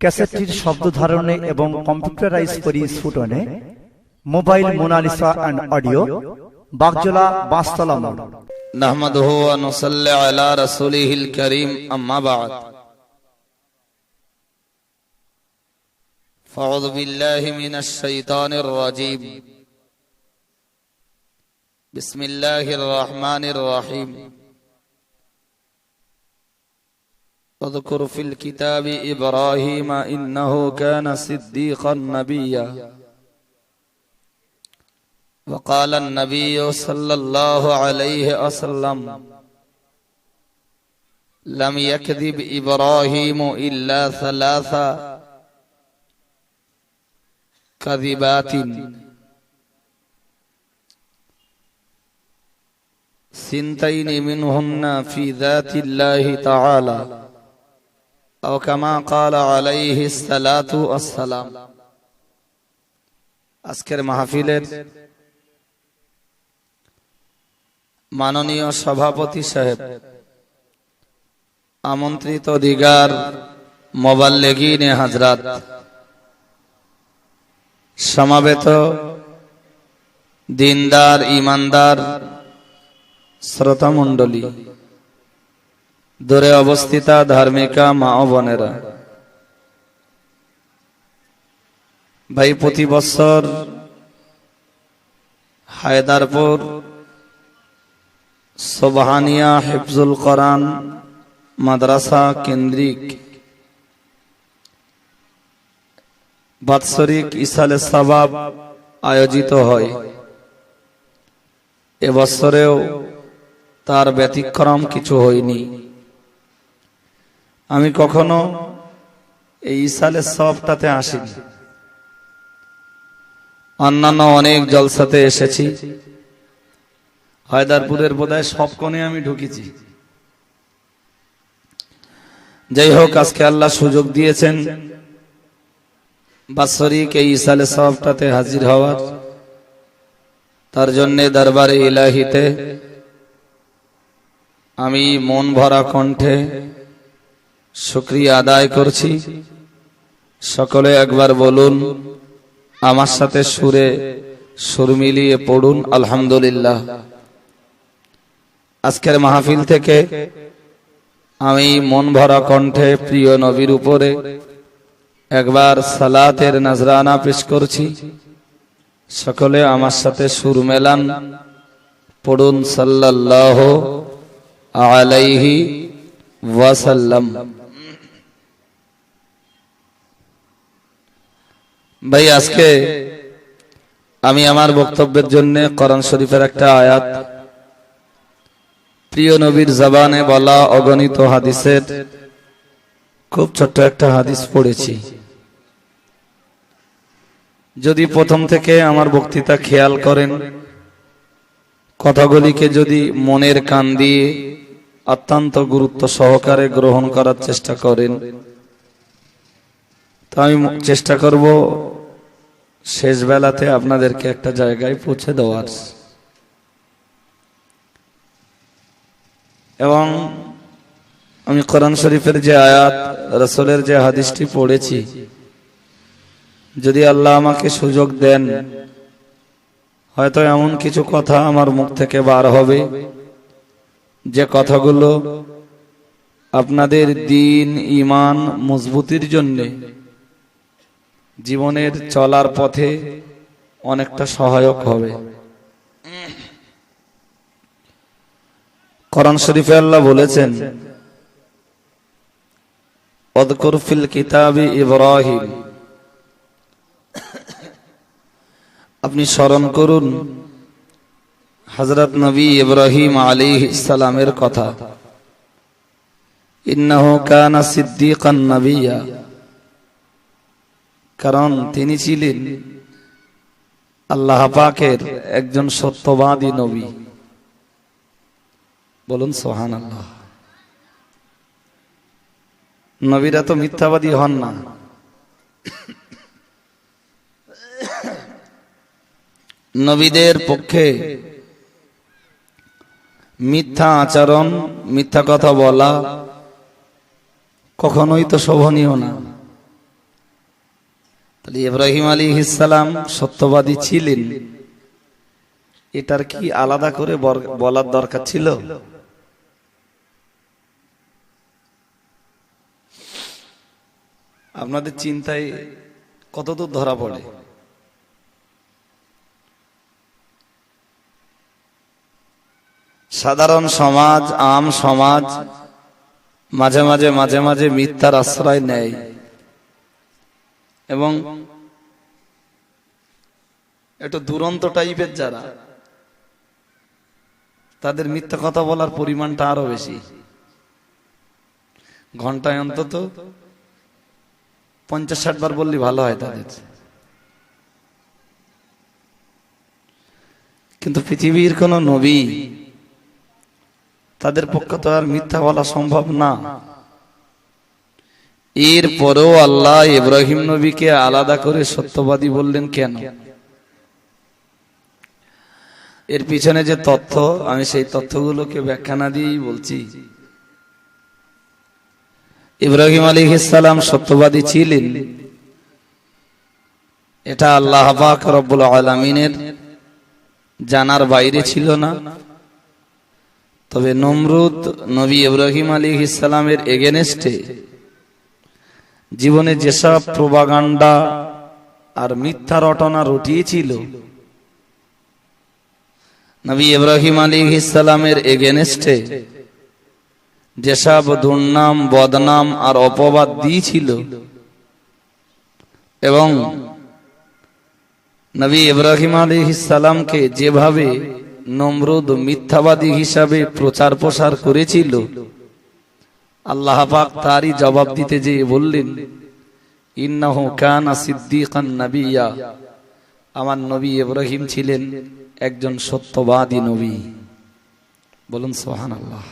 ক্যাসেটটির শব্দ ধারণে এবং কম্পিউটারাইজ পরিস্ফুটনে mobile Monalisa and audio, Bagjola, Banshtala মোড়। নাহমাদুহু ওয়া নুসাল্লি আলা রাসূলিহিল কারীম, আম্মা বা'দ। ফাউযু বিল্লাহি মিনাশ শাইতানির রাজীম। বিসমিল্লাহির রহমানির রহিম। واذكر في الكتاب إبراهيم إنه كان صديقا نبيا وقال النبي صلى الله عليه وسلم لم يكذب إبراهيم إلا ثلاث كذبات سنتين منهن في ذات الله تعالى أو كما قال عليه الصلاة والسلام। আজকের মাহফিলের মাননীয় সভাপতি সাহেব, আমন্ত্রিত দিগার মুবাল্লিগিনে হযরত, সমাবেত দিনদার ইমানদার শ্রোতা মণ্ডলী, দূরে অবস্থিতা ধার্মিকা মা ও বোনেরা, ভাই, প্রতি বছর হায়দারপুর সুবহানিয়া হিফজুল কোরআন মাদ্রাসা কেন্দ্রিক বাৎসরিক ইসালে সওয়াব আয়োজিত হয়। এবছরেও তার ব্যতিক্রম কিছু হয়নি। আমি কখনো এই ইসালে সওয়াবটাতে আসিনি। অন্যান্য অনেক জলসাতে এসেছি, হায়দারপুরের বোধহয় সব কোণে আমি ঢুকেছি। যাই হোক, আজকে আল্লাহ সুযোগ দিয়েছেন বাৎসরিক এই ইসালে সওয়াবটাতে হাজির হওয়ার। তার জন্যে দরবারে ইলাহিতে আমি মন ভরা কণ্ঠে শুকরিয়া আদায় করছি। সকলে একবার বলুন, আমার সাথে সুরে সুর মিলিয়ে পড়ুন আলহামদুলিল্লাহ। আজকের মাহফিল থেকে আমি মন ভরা কণ্ঠে প্রিয় নবীর উপরে একবার সালাতের নজরানা পেশ করছি। সকলে আমার সাথে সুর মেলান, পড়ুন সাল্লাল্লাহু আলাইহি ওয়াসাল্লাম। ভাই, আজকে আমি আমার বক্তব্যের জন্য কোরআন শরীফের একটা আয়াত, প্রিয় নবীর জবানে বলা অগণিত হাদিসের খুব ছোট্ট একটা হাদিস পড়েছি। যদি প্রথম থেকে আমার বক্তৃতা খেয়াল করেন, কথাগুলিকে যদি মনের কান দিয়ে অত্যন্ত গুরুত্ব সহকারে গ্রহণ করার চেষ্টা করেন, তো আমি চেষ্টা করব শেষ বেলাতে আপনাদেরকে একটা জায়গায় পৌঁছে দেওয়ার। এবং আমি কোরআন শরীফের যে আয়াত, রাসূলের যে হাদিসটি পড়েছি, যদি আল্লাহ আমাকে সুযোগ দেন, হয়তো এমন কিছু কথা আমার মুখ থেকে বার হবে যে কথাগুলো আপনাদের দ্বীন ঈমান মজবুতির জন্য জীবনের চলার পথে অনেকটা সহায়ক হবে। কোরআন শরীফে আল্লাহ বলেছেন, ওয়াযকুর ফিল কিতাবি ইব্রাহিম, আপনি স্মরণ করুন হযরত নবী ইব্রাহিম আলাইহিস সালামের কথা। ইন্নাহু কানা সিদ্দীকান নাবিয়্যা, কারণ তিনি ছিলেন আল্লাহ পাকের একজন সত্যবাদী নবী। বলুন সুবহানাল্লাহ। নবীরা তো মিথ্যাবাদী হন না। নবীদের পক্ষে মিথ্যা আচরণ, মিথ্যা কথা বলা কখনোই তো শোভনীয় না। তাহলে ইব্রাহিম আলাইহিস সালাম সত্যবাদী ছিলেন, এটার কি আলাদা করে বলার দরকার ছিল? আপনাদের চিন্তায় কতদূর ধরা পড়ে? সাধারণ সমাজ, আম সমাজ মাঝে মাঝে মিথ্যার আশ্রয় নেয় এবং একটু দুরন্ত টাইপের যারা, তাদের মিথ্যা কথা বলার পরিমাণটা আরো বেশি। ঘন্টায় অন্তত 50-60 বার বললে ভালো হয় তাদের। কিন্তু পৃথিবীর কোন নবী, তাদের পক্ষে তো আর মিথ্যা বলা সম্ভব না। এরপরেও আল্লাহ ইব্রাহিম নবীকে আলাদা করে সত্যবাদী বললেন কেন? এর পিছনে যে তথ্য, আমি সেই তথ্যগুলোকে ব্যাখ্যা না দিয়েই বলছি। ইব্রাহিম আলাইহিস সালাম সত্যবাদী ছিলেন, এটা আল্লাহ পাক রব্বুল আলামিনের জানার বাইরে ছিল না। তবে নমরুদ নবী ইব্রাহিম আলাইহিস সালামের এগেনস্টে জীবনে যেসব প্রোপাগান্ডা আর মিথ্যা রটনা রটিয়েছিল, নবী ইব্রাহিম আলাইহিস সালামের এগেনস্টে যেসব দুর্নাম, বদনাম আর অপবাদ দিয়েছিল, এবং নবী ইব্রাহিম আলাইহিস সালামকে যেভাবে নমরুদ মিথ্যাবাদী হিসাবে প্রচার প্রসার করেছিল, আল্লাহ পাক তারই জবাব দিতে যেয়ে বললেন, ইন্নাহু কানা সিদ্দিকান নাবিয়্যা, আমার নবী ইব্রাহিম ছিলেন একজন সত্যবাদী নবী। বলুন সুবহানাল্লাহ।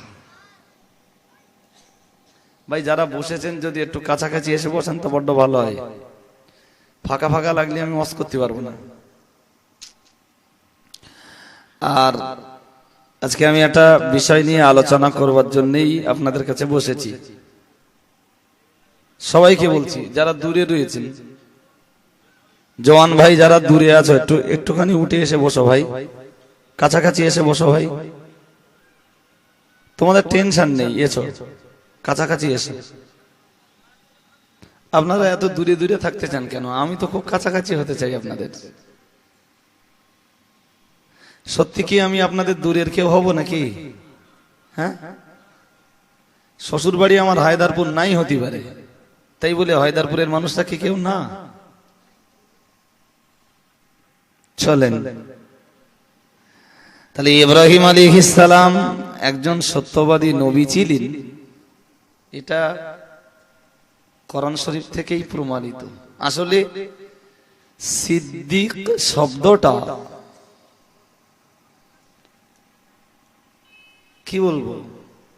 ভাই যারা বসেছেন যদি একটু কাছাকাছি এসে বসেন তো বড্ড ভালো হয়। ফাঁকা ফাঁকা লাগলে আমি ওয়াজ করতে পারবো না। আর আজকে আমি একটা বিষয় নিয়ে আলোচনা করবার জন্যই আপনাদের কাছে বসেছি। সবাইকে বলছি, যারা দূরে রয়েছেন, জওয়ান ভাই যারা দূরে আছো, একটুখানি উঠে এসে বসো ভাই, কাছাকাছি এসে বসো ভাই। তোমাদের টেনশন নেই, এসো কাছাকাছি এসে। আপনারা এত দূরে দূরে থাকতে চান কেন? আমি তো খুব কাছাকাছি হতে চাই আপনাদের। সত্যি কি আমি আপনাদের দূরের কেউ হব নাকি? হ্যাঁ, শ্বশুর বাড়ি আমার হায়দারপুর নাই হতে পারে, তাই বলে হায়দারপুরের মানুষটা কি কেউ না? চলেন, তাহলে ইব্রাহিম আলাইহিস সালাম একজন সত্যবাদী নবী ছিলেন, এটা কোরআন শরীফ থেকেই প্রমাণিত। আসলে সিদ্দিক শব্দটা কি বলবো,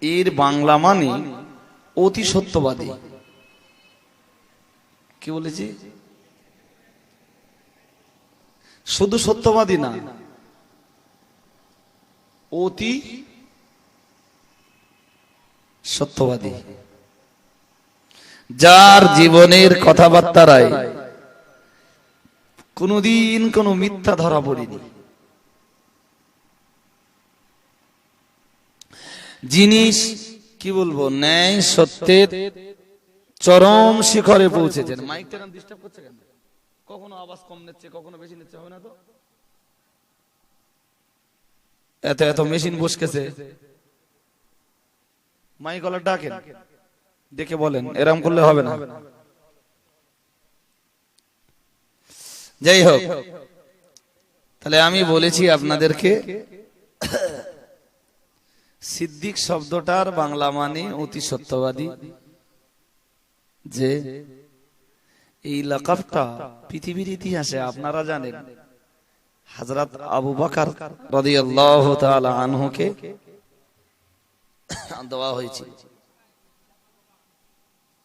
এর বাংলা মানে অতি সত্যবাদী। কি বলেছি? শুধু সত্যবাদী না, অতি সত্যবাদী, যার জীবনের কথাবার্তায় কোনদিন কোনো মিথ্যা ধরা পড়েনি, জিনিস কি বলবো, ন্যায় সত্যের চরম শিখরে পৌঁছেছেন। মাইকটা ডিস্টার্ব করছে কেন? কখনো আওয়াজ কম নিচ্ছে, কখনো বেশি নিচ্ছে, হবে না তো? এত এত মেশিন বসকেছে, মাইক গলা ডাকেন, দেখে বলেন, এরম করলে হবে না। যাই হোক, তাহলে আমি বলেছি আপনাদেরকে, সিদ্দিক শব্দটার বাংলা মানে অতি সত্যবাদী। যে এই লাকাবটা পৃথিবীর ইতিহাসে আপনারা জানেন, হযরত আবু বকর রাদিয়াল্লাহু তাআলা আনহুকে দেওয়া হয়েছে।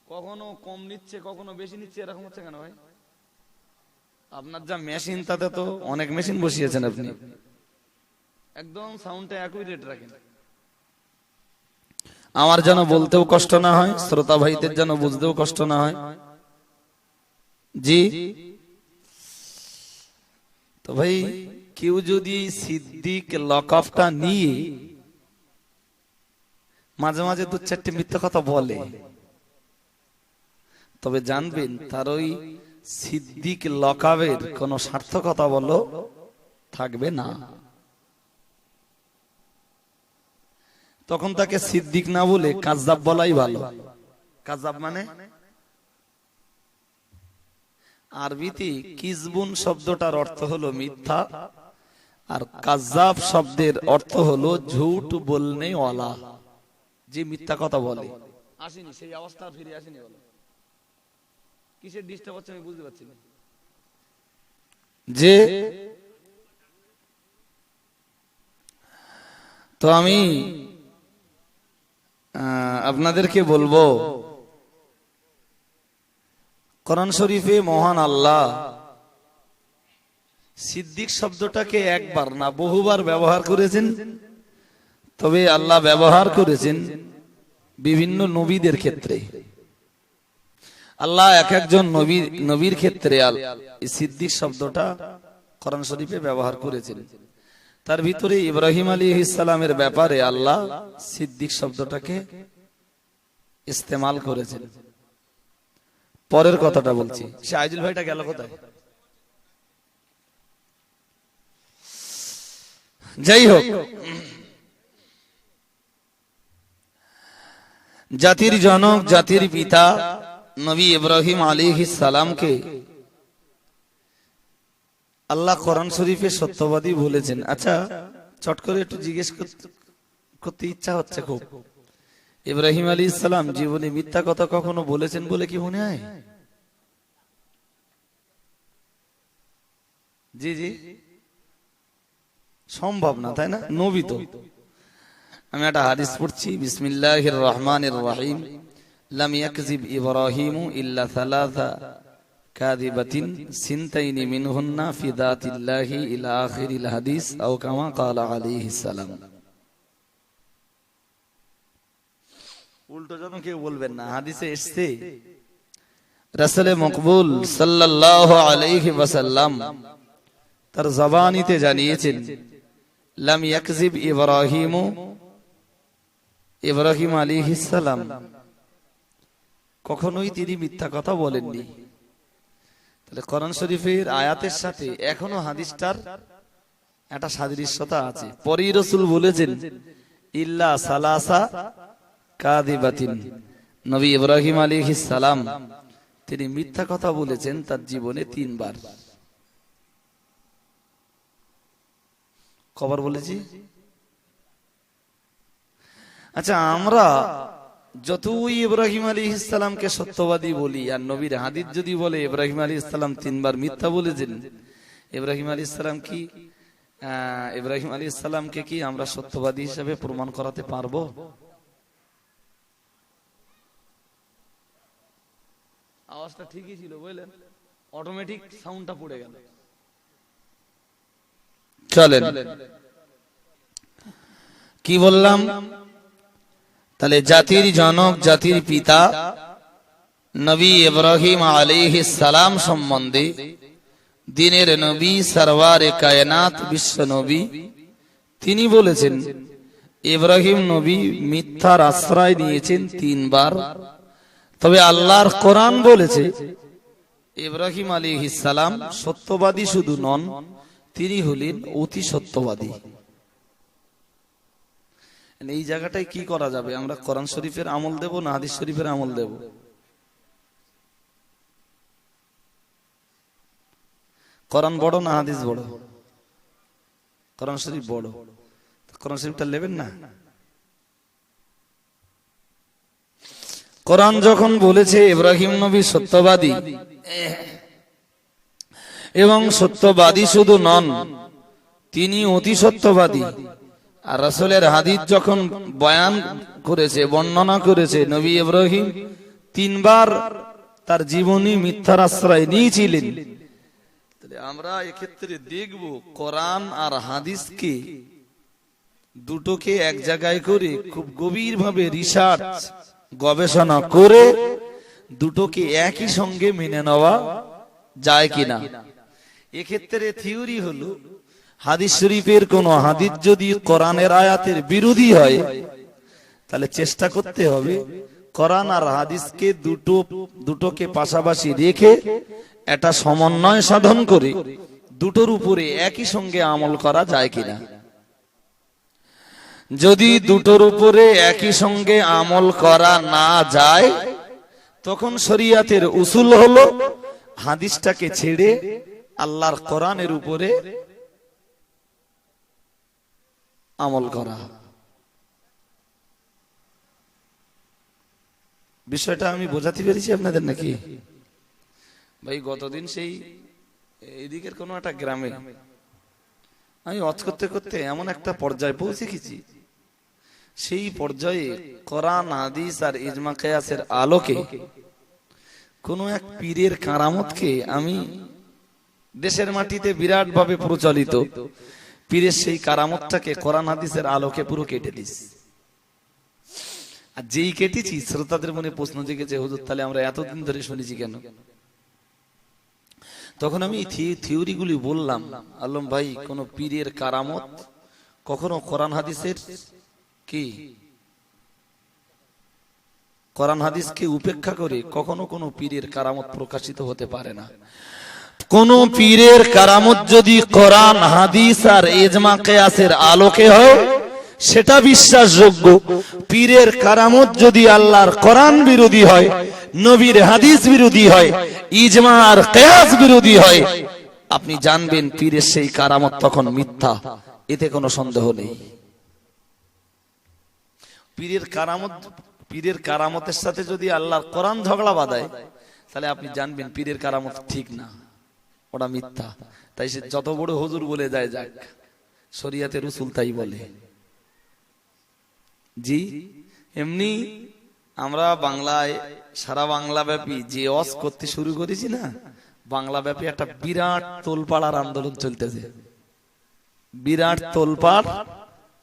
কখনো কম নিচ্ছে, কখনো বেশি নিচ্ছে, এরকম হচ্ছে কেন ভাই? আপনার যা মেশিন, তাতে তো অনেক মেশিন বসিয়েছেন আপনি, একদম সাউন্ডটা অ্যাকুরেট রাখেন। আমার যেন বলতেও কষ্ট না হয়, শ্রোতা ভাইদের যেন বুঝতেও কষ্ট না হয়। জি, তো ভাই কেউ যদি সিদ্দিক লকবটা নিয়ে মাঝে মাঝে দু চারটে মিথ্যা কথা বলে, তবে জানবেন তার ওই সিদ্দিক লকবের কোন সার্থকতা বলো থাকবে না। তখন তাকে সিদ্দিক না বলে কাজ্জাব বলাই ভালো। কাজ্জাব মানে আরবিতে কিজবুন শব্দটার অর্থ হলো মিথ্যা, আর কাজ্জাব শব্দের অর্থ হলো ঝুট বলনে ওয়ালা, যে মিথ্যা কথা বলে। আসেনি সেই অবস্থা ফিরে আসেনি, বলো কিসের ডিস্টার্ব হচ্ছে আমি বুঝতে পারছি না। যে তো আমি আপনাদেরকে বলবো, কোরআন শরীফে মহান আল্লাহ সিদ্দিক শব্দটাকে একবার না বহুবার ব্যবহার করেছেন। তবে আল্লাহ ব্যবহার করেছেন বিভিন্ন নবীদের ক্ষেত্রে। আল্লাহ এক একজন নবীর ক্ষেত্রে সিদ্দিক শব্দটা কোরআন শরীফে ব্যবহার করেছেন। তার ভিতরে ইব্রাহিম আলাইহিস সালামের ব্যাপারে আল্লাহ সিদ্দিক শব্দটাকে ইস্তেমাল করেছেন। পরের কথাটা বলছি, শাহিদুল ভাইটা গেল কোথায়? যাই হোক, জাতির জনক জাতির পিতা নবী ইব্রাহিম আলাইহিস সালামকে আল্লাহ কোরআন শরীফে সত্যবাদী বলেছেন। আচ্ছা, চট করে একটু জিজ্ঞেস করতে ইচ্ছা হচ্ছে খুব, ইব্রাহিম আলাইহিস সালাম জীবনে মিথ্যা কথা কখনো বলেছেন বলে কি মনে হয়? জি জি, সম্ভব না, তাই না? নবী তো। আমি একটা হাদিস পড়ছি, বিসমিল্লাহির রহমানির রহিম, লাম ইয়াকযিব ইব্রাহিমু ইল্লা সালাসা কাযিবাতিন সিনতাইনি মিনহুন্না ফি যাতিল্লাহি ইলা আখিরিল হাদিস আও কামা ক্বালা আলাইহিস সালাম। উল্টো যেন কেউ বলবেন না, হাদিসে এসেছে রাসূলে মকবুল সাল্লাল্লাহু আলাইহি ওয়াসাল্লাম তার জবানিতে জানিয়েছেন, লাম ইয়াকযিব ইব্রাহিমু, ইব্রাহিম আলাইহিস সালাম কখনোই তিনি মিথ্যা কথা বলেননি। তাহলে কোরআন শরীফের আয়াতের সাথে এখনো হাদিসটার একটা সাদৃশ্যতা আছে। পরেই রাসূল বলেছেন ইল্লা সালাসা কাযিবাতিন, নবী ইব্রাহিম আলাইহিস সালাম তিনি মিথ্যা কথা বলেছেন তার জীবনে 3 বার। কবার বলেছি? আচ্ছা, আমরা যতই ইব্রাহিম আলাইহিস সালামকে সত্যবাদী বলি, আর নবীর হাদিস যদি বলে ইব্রাহিম আলাইহিস সালাম 3 বার মিথ্যা বলেছেন, ইব্রাহিম আলাইহিস সালাম কি ইব্রাহিম আলাইহিস সালামকে কি আমরা সত্যবাদী হিসেবে প্রমাণ করাতে পারবো? আওয়াজটা ঠিকই ছিল, বুঝলেন? অটোমেটিক সাউন্ডটা পড়ে গেল। চলেন, কি বললাম? তাহলে জাতির জনক জাতির পিতা নবী ইব্রাহিম আলাইহিস সালাম সম্বন্ধে দিনের নবী সরওয়ারে কায়নাত বিশ্ব নবী তিনি বলেছেন, ইব্রাহিম নবী মিথ্যার আশ্রয় নিয়েছেন 3 বার। তবে আল্লাহর কোরআন বলেছে ইব্রাহিম আলাইহিস সালাম সত্যবাদী শুধু নন, তিনি হলেন অতি সত্যবাদী। এই জায়গাটায় কি করা যাবে? আমরা কোরআন শরীফের আমল দেব না হাদিস শরীফের আমল দেব? কোরআন বড় না হাদিস বড়? কোরআন শরীফ বড়। কোরআন শরীফটা নেবেন না? কোরআন যখন বলেছে ইব্রাহিম নবী সত্যবাদী, এবং সত্যবাদী শুধু নন, তিনি অতি সত্যবাদী, আর রাসূলের হাদিস যখন বয়ান করেছে, বর্ণনা করেছে নবী ইব্রাহিম 3 বার তার জীবনী মিথ্যার আশ্রয় নিয়েছিলেন, তাহলে আমরা এক্ষেত্রে দেখব কোরআন আর হাদিসকে দুটোকে এক জায়গায় করে খুব গভীরভাবে রিসার্চ গবেষণা করে দুটোকে একই সঙ্গে মেনে নেওয়া যায় কিনা। এক্ষেত্রে থিওরি হলো হাদিস শরীফের কোন হাদিস যদি কোরআনের আয়াতের বিরোধী হয় তাহলে চেষ্টা করতে হবে কোরআন আর হাদিসকে দুটোকে পাশাপাশি রেখে এটা সমন্বয় সাধন করে দুটোর উপরে একই সঙ্গে আমল করা যায় কিনা। যদি দুটোর উপরে একই সঙ্গে আমল করা না যায় তখন শরিয়াতের উসুল হলো হাদিসটাকে ছেড়ে আল্লাহর কোরআনের উপরে আমল করা। বিষয়টা আমি বোঝাতে পেরেছি আপনাদের নাকি? ভাই গতদিন সেই এদিকের কোন একটা গ্রামে আমি ওয়াজ করতে করতে এমন একটা পর্যায়ে পৌঁছে গেছি, সেই পর্যায়ে কোরআন হাদিস আর ইজমা কিয়াসের আলোকে কোন এক পীরের কারামতকে আমি দেশের মাটিতে বিরাট ভাবে প্রচলিত পীরের সেই কারামতটাকে কোরআন হাদিসের আলোকে পুরো কেটে দিছি। আর যেই কেটেছি শ্রোতাদের মনে প্রশ্ন জেগেছে, হুজুর তাহলে আমরা এতদিন ধরে শুনেছি কেন? তখন আমি থিওরি গুলি বললাম, আলম ভাই কোন পীরের কারামত কখনো কোরআন হাদিসের কি কোরআন হাদিসকে উপেক্ষা করে কখনো কোনো পীরের কারামত প্রকাশিত হতে পারে না। কোন পীরের কারামত যদি কোরআন হাদিস আর ইজমা কিয়াসের আলোকে হয় সেটা বিশ্বাসযোগ্য। পীরের কারামত যদি আল্লাহর কোরআন বিরোধী হয়, নবীর হাদিস বিরোধী হয়, ইজমা আর কিয়াস বিরোধী হয়, আপনি জানবেন পীরের সেই কারামত তখন মিথ্যা, এতে কোনো সন্দেহ নেই। পীরের কারামতের সাথে যদি আল্লাহর কোরআন ঝগড়া বাঁধায় তাহলে আপনি জানবেন পীরের কারামত ঠিক না, ওটা মিথ্যা। তাই সে যত বড় হুজুর বলে যায় যাক, শরিয়াতের উসুল তাই বলে। জি এমনি আমরা বাংলায় সারা বাংলা ব্যাপী যে ওয়াজ করতে শুরু করেছি না, বাংলা ব্যাপী একটা বিরাট তোলপাড়ার আন্দোলন চলতেছে, বিরাট তোলপাড়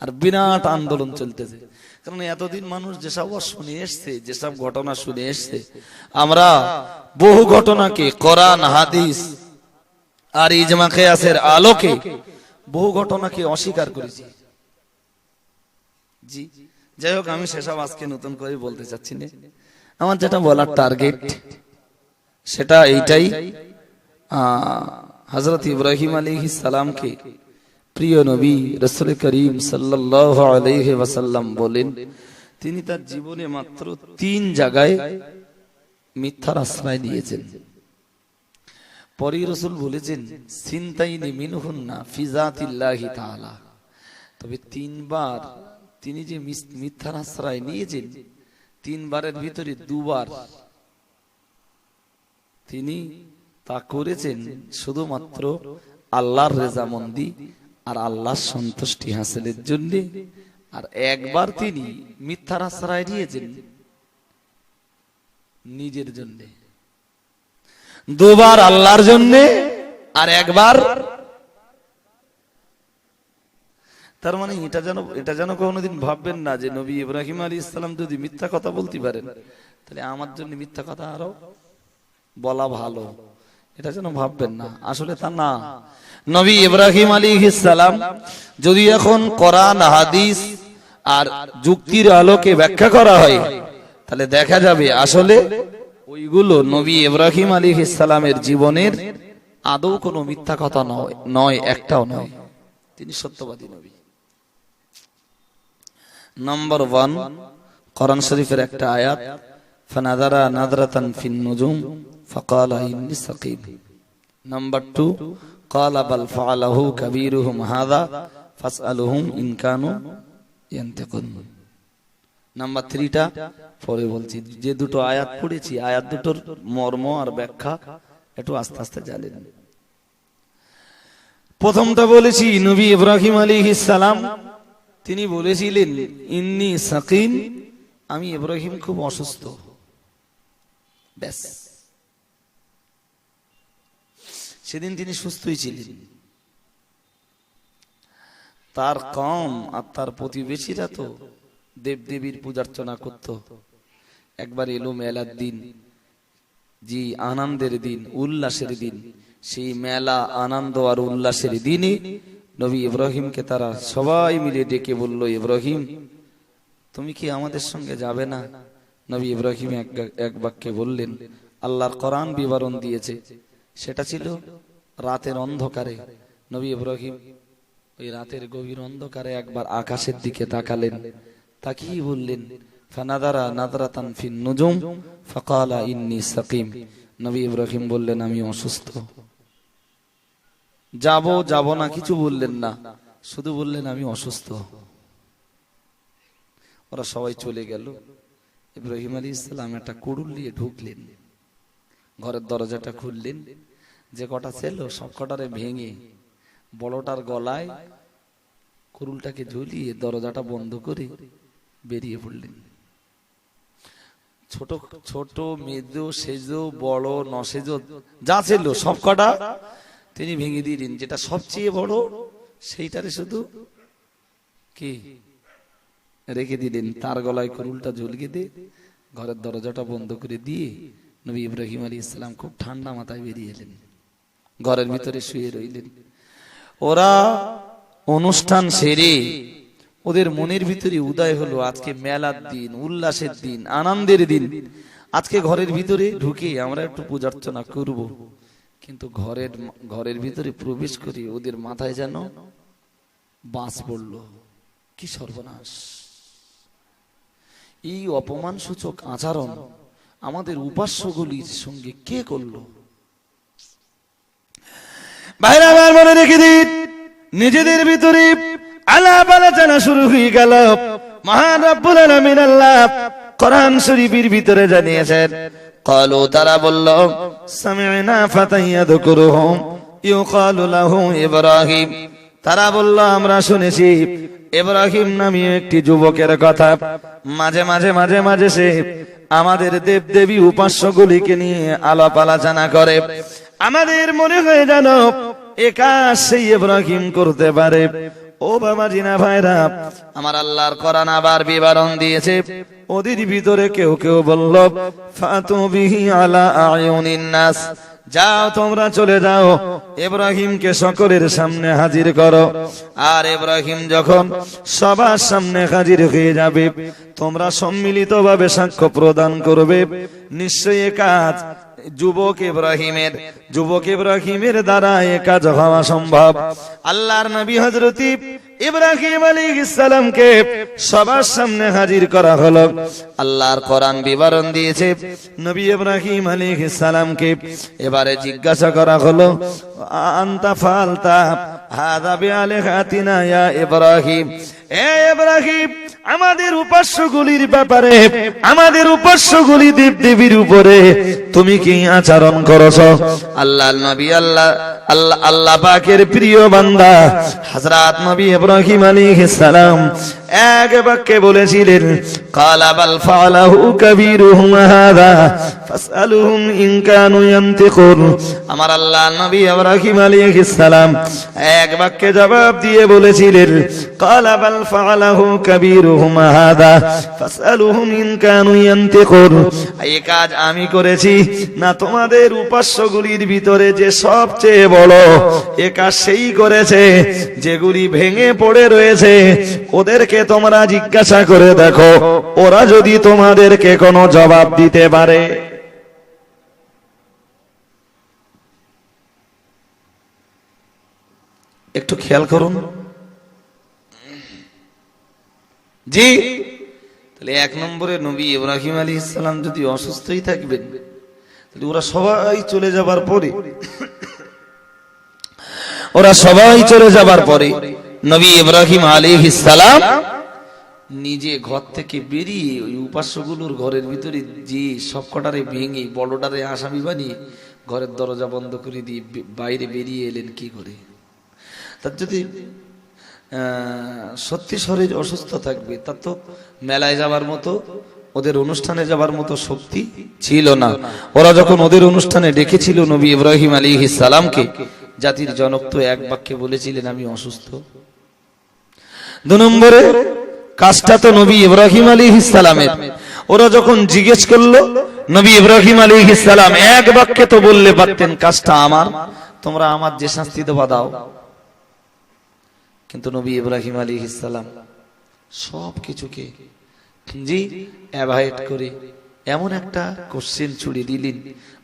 আর বিরাট আন্দোলন চলতেছে। কারণ এতদিন মানুষ যেসব শুনে এসছে, যেসব ঘটনা শুনে এসছে, আমরা বহু ঘটনাকে কোরআন হাদিস আর ইজমা কিয়াসের আলোকে বহু ঘটনাকে অস্বীকার করেছি। জি যাই হোক, আমি সেসব আজকে নতুন করে বলতে চাচ্ছি না। আমার যেটা বলার টার্গেট সেটা এইটাই, হযরত ইব্রাহিম আলাইহিস সালামকে প্রিয় নবী রাসূল করিম সাল্লাল্লাহু আলাইহি ওয়াসাল্লাম বলেন, তিনি তার জীবনে মাত্র 3 জায়গায় মিথ্যার আশ্রয় নিয়েছেন। পরে রাসূল বলেছেন সিনতাইনি মিনহুন্না ফি যাতিল্লাহি তাআলা। তবে 3 বার তিনি যে মিথ্যার আশ্রয় নিয়েছেন, 3 বারের ভিতরে 2 বার তিনি তা করেছেন শুধুমাত্র আল্লাহর রেজামন্দি আর আল্লাহর সন্তুষ্টি হাসিলের জন্য। আর একবার তিনি মিথ্যার আশ্রয় নিয়েছেন নিজের জন্য, 2 বার আল্লাহর জন্য আর 1 বার। তার মানে এটা যেন কোনোদিন ভাববেন না যে নবী ইব্রাহিম আলাইহিস সালাম যদি মিথ্যা কথা বলতে পারেন তাহলে আমার জন্য মিথ্যা কথা আরো বলা ভালো, এটা যেন ভাববেন না। আসলে তা না। নবী ইব্রাহিম আলাইহিস সালাম যদি এখন কোরআন হাদিস আর যুক্তির আলোকে ব্যাখ্যা করা হয় তাহলে দেখা যাবে আসলে ওইগুলো নবী ইব্রাহিম আলাইহিস সালামের জীবনের আদৌ কোনো মিথ্যা কথা নয়, একটাও নয়। তিনি সত্যবাদী নবী। নাম্বার 1 কোরআন শরীফের একটা আয়াত, ফানাযারা নাযরাতান ফিন নুজুম ফাকালা ইন্নী সাকিম। নাম্বার 2 ক্বালা বাল ফাআলাহু কাবীরুহুম হাযা ফাসআলুহুম ইন কানু ইয়ানতিকুন। নাম্বার 3টা পরে বলছি। যে দুটো আয়াত পড়েছি, আয়াত দুটোর মর্ম আর ব্যাখ্যা একটু আস্তে আস্তে জানেন। প্রথমটা বলেছি নবী ইব্রাহিম আলাইহিস সালাম তিনি বলেছিলেন ইন্নী সাকিম, আমি ইব্রাহিম খুব অসুস্থ। ব্যাস, সেদিন তিনি সুস্থই ছিলেন। তার কওম আর তার প্রতিবেশীরা তো দেবদেবীর পূজার্চনা করত। একবার এলো মেলার দিন, জি আনন্দের দিন, উল্লাসের দিন, সেই মেলা আনন্দ আর উল্লাসের দিনে নবী ইব্রাহিমকে তারা সবাই মিলে ডেকে বলল, ইব্রাহিম তুমি কি আমাদের সঙ্গে যাবে না? নবী ইব্রাহিম এক বাক্যে বললেন, আল্লাহর কোরআন বিবরণ দিয়েছে, সেটা ছিল রাতের অন্ধকারে। নবী ইব্রাহিম ওই রাতের গভীর অন্ধকারে একবার আকাশের দিকে তাকালেন, তাকিয়ে বললেন, ফানাদারা নাদরাতান ফিন নুজুম ফাকালা ইন্নী সাকিম। নবী ইব্রাহিম বললেন, আমি অসুস্থ, যাব না, কিছু বললেন না, শুধু বললেন আমি অসুস্থ। ওরা সবাই চলে গেল। ইব্রাহিম আলাইহিস সালাম একটা কুড়ুল নিয়ে ঢুকলেন, ঘরের দরজাটা খুললেন, যে কটা ছিল সব কটারে ভেঙে বড়টার গলায় কুড়ুলটাকে ঝুলিয়ে দরজাটা বন্ধ করে বেরিয়ে পড়লেন। ছোট ছোট মেজো সেজো বড় নসেজো যা ছিল সব কটা তিনি ভেঙে দিলেন, যেটা সবচেয়ে বড় সেইটারে শুধু কি রেখে দিলেন, তার গলায় কুড়ুলটা ঝুলিয়ে দিয়ে ঘরের দরজাটা বন্ধ করে দিয়ে নবী ইব্রাহিম আলাইহিস সালাম খুব ঠান্ডা মাথায় বেরিয়ে এলেন, ঘরের ভিতরে শুয়ে রইলেন। ওরা অনুষ্ঠান সেরে ওদের মনের ভিতরে উদয় হলো আজকে মেলার দিন, উল্লাসের দিন, আনন্দের দিন। আজকে ঘরের ভিতরে ঢুকে আমরা একটু পূজা অর্চনা করব, কিন্তু ঘরের ভিতরে প্রবেশ করে ওদের মাথায় যেন বাঁশ পড়ল। কি সর্বনাশ! এই অপমান সূচক আচরণ আমাদের উপাস্যগুলির সঙ্গে কে করলো? ভাইরা আমার মনে রেখে দিন, নিজেদের ভিতরে আলাপ আলোচনা শুরু হয়ে গেল। মহান রব্বুল আলামিন আল্লাহ কোরআন শরীফের ভিতরে জানিয়েছেন, ক্বালু তারা বলল, সামি'না ফাতান ইয়াযকুরুহুম ইউকালু লাহু ইব্রাহিম। তারা বলল, আমরা শুনেছি ইব্রাহিম নামীয় একটি যুবকের কথা, মাঝে মাঝে সে আমাদের দেব দেবী উপাস্যগুলিকে নিয়ে আলাপ আলোচনা করে। আমাদের মনে হয় যেন এ কাজ সেই ইব্রাহিম করতে পারে। ও বাবা জিনা ভাইরা, আমার আল্লাহর কোরআন আবার বিবরণ দিয়েছে। ওদের ভিতরে কেউ বলল, ফাতু বিহি আলা আয়ুনিন নাস, যাও তোমরা চলে যাও, ইব্রাহিমকে সকলের সামনে হাজির করো। আর ইব্রাহিম যখন সবার সামনে হাজির হয়ে যাবে, তোমরা সম্মিলিতভাবে সাক্ষ্য প্রদান করবে, নিশ্চয়ই কাজ যুবক ইব্রাহিমের দ্বারা এ কাজ হওয়া সম্ভব। আল্লাহর নবী হযরত ইব্রাহিম আলাইহিস সালামকে সবার সামনে হাজির করা হলো। আল্লাহর কোরআন বিবরণ দিয়েছে, নবী ইব্রাহিম আলাইহিস সালামকে এবারে জিজ্ঞাসা করা হলো, আনতা ফালতা হাযা বিআলিহাতিনা ইয়া ইব্রাহিম, এ ইব্রাহিম আমাদের উপাস্যগুলির ব্যাপারে, আমাদের উপাস্যগুলি দেব দেবীর উপরে তুমি কি আচরণ করেছো? আল্লাহর নবী আল্লাহ পাকের প্রিয় বান্দা হযরত নবী ইব্রাহিম আলাইহিস সালাম এক বাক্যে বলেছিলেন, ক্বালা বাল ফাআলাহু কাবীরুহুম হাযা ফাসআলুহুম ইন কানু ইয়ানতিকুন। আমার আল্লাহ নবী ইব্রাহিম আলাইহিস সালাম এক বাক্যে জবাব দিয়ে বলেছিলেন, ক্বালা বাল ফাআলাহু কাবীরুহুম হাযা ফাসআলুহুম ইন কানু ইয়ানতিকুন। এই কাজ আমি করেছি না তোমাদের উপাস্যগুলির ভিতরে যে সবচেয়ে বড়, এ কাজ সেই করেছে, যেগুলি ভেঙে পড়ে রয়েছে ওদেরকে তোমরা জিজ্ঞাসা করে দেখো, ওরা যদি তোমাদেরকে কোনো জবাব দিতে পারে। একটু খেয়াল করুন জি। তাহলে এক নম্বরে নবী ইব্রাহিম আলাইহিস সালাম যদি অসুস্থই থাকবেন, তাহলে ওরা সবাই চলে যাবার পরে নবী ইব্রাহিম আলাইহিস সালাম নিজে ঘর থেকে বেরিয়ে ওই উপাস্যগুলোর ঘরের ভিতরে যে সব কটারে ভেঙে বড়টারে আসামি বানিয়ে ঘরের দরজা বন্ধ করে দিয়ে বাইরে বেরিয়ে এলেন। কি করে? তার যদি সত্যি শরীর অসুস্থ থাকবে, তার তো মেলায় যাবার মতো, ওদের অনুষ্ঠানে যাবার মতো শক্তি ছিল না। ওরা যখন ওদের অনুষ্ঠানে ডেকেছিল নবী ইব্রাহিম আলাইহিস সালামকে, জাতির জনক তো এক বাক্যে বলেছিলেন, আমি অসুস্থ। 2 নম্বরে কাজটা তো নবী ইব্রাহিম আলাইহিস সালামের। ওরা যখন জিজ্ঞেস করলো, নবী ইব্রাহিম আলাইহিস সালাম এক বাক্যে তো বললে পারতেন, কাজটা আমার, তোমরা আমার যে শাস্তি দেবা দাও। কিন্তু নবী ইব্রাহিম আলাইহিস সালাম সব কিছুকে জি অ্যাভয়েড করে এমন একটা কোশ্চেন ছুড়ে দিলেন,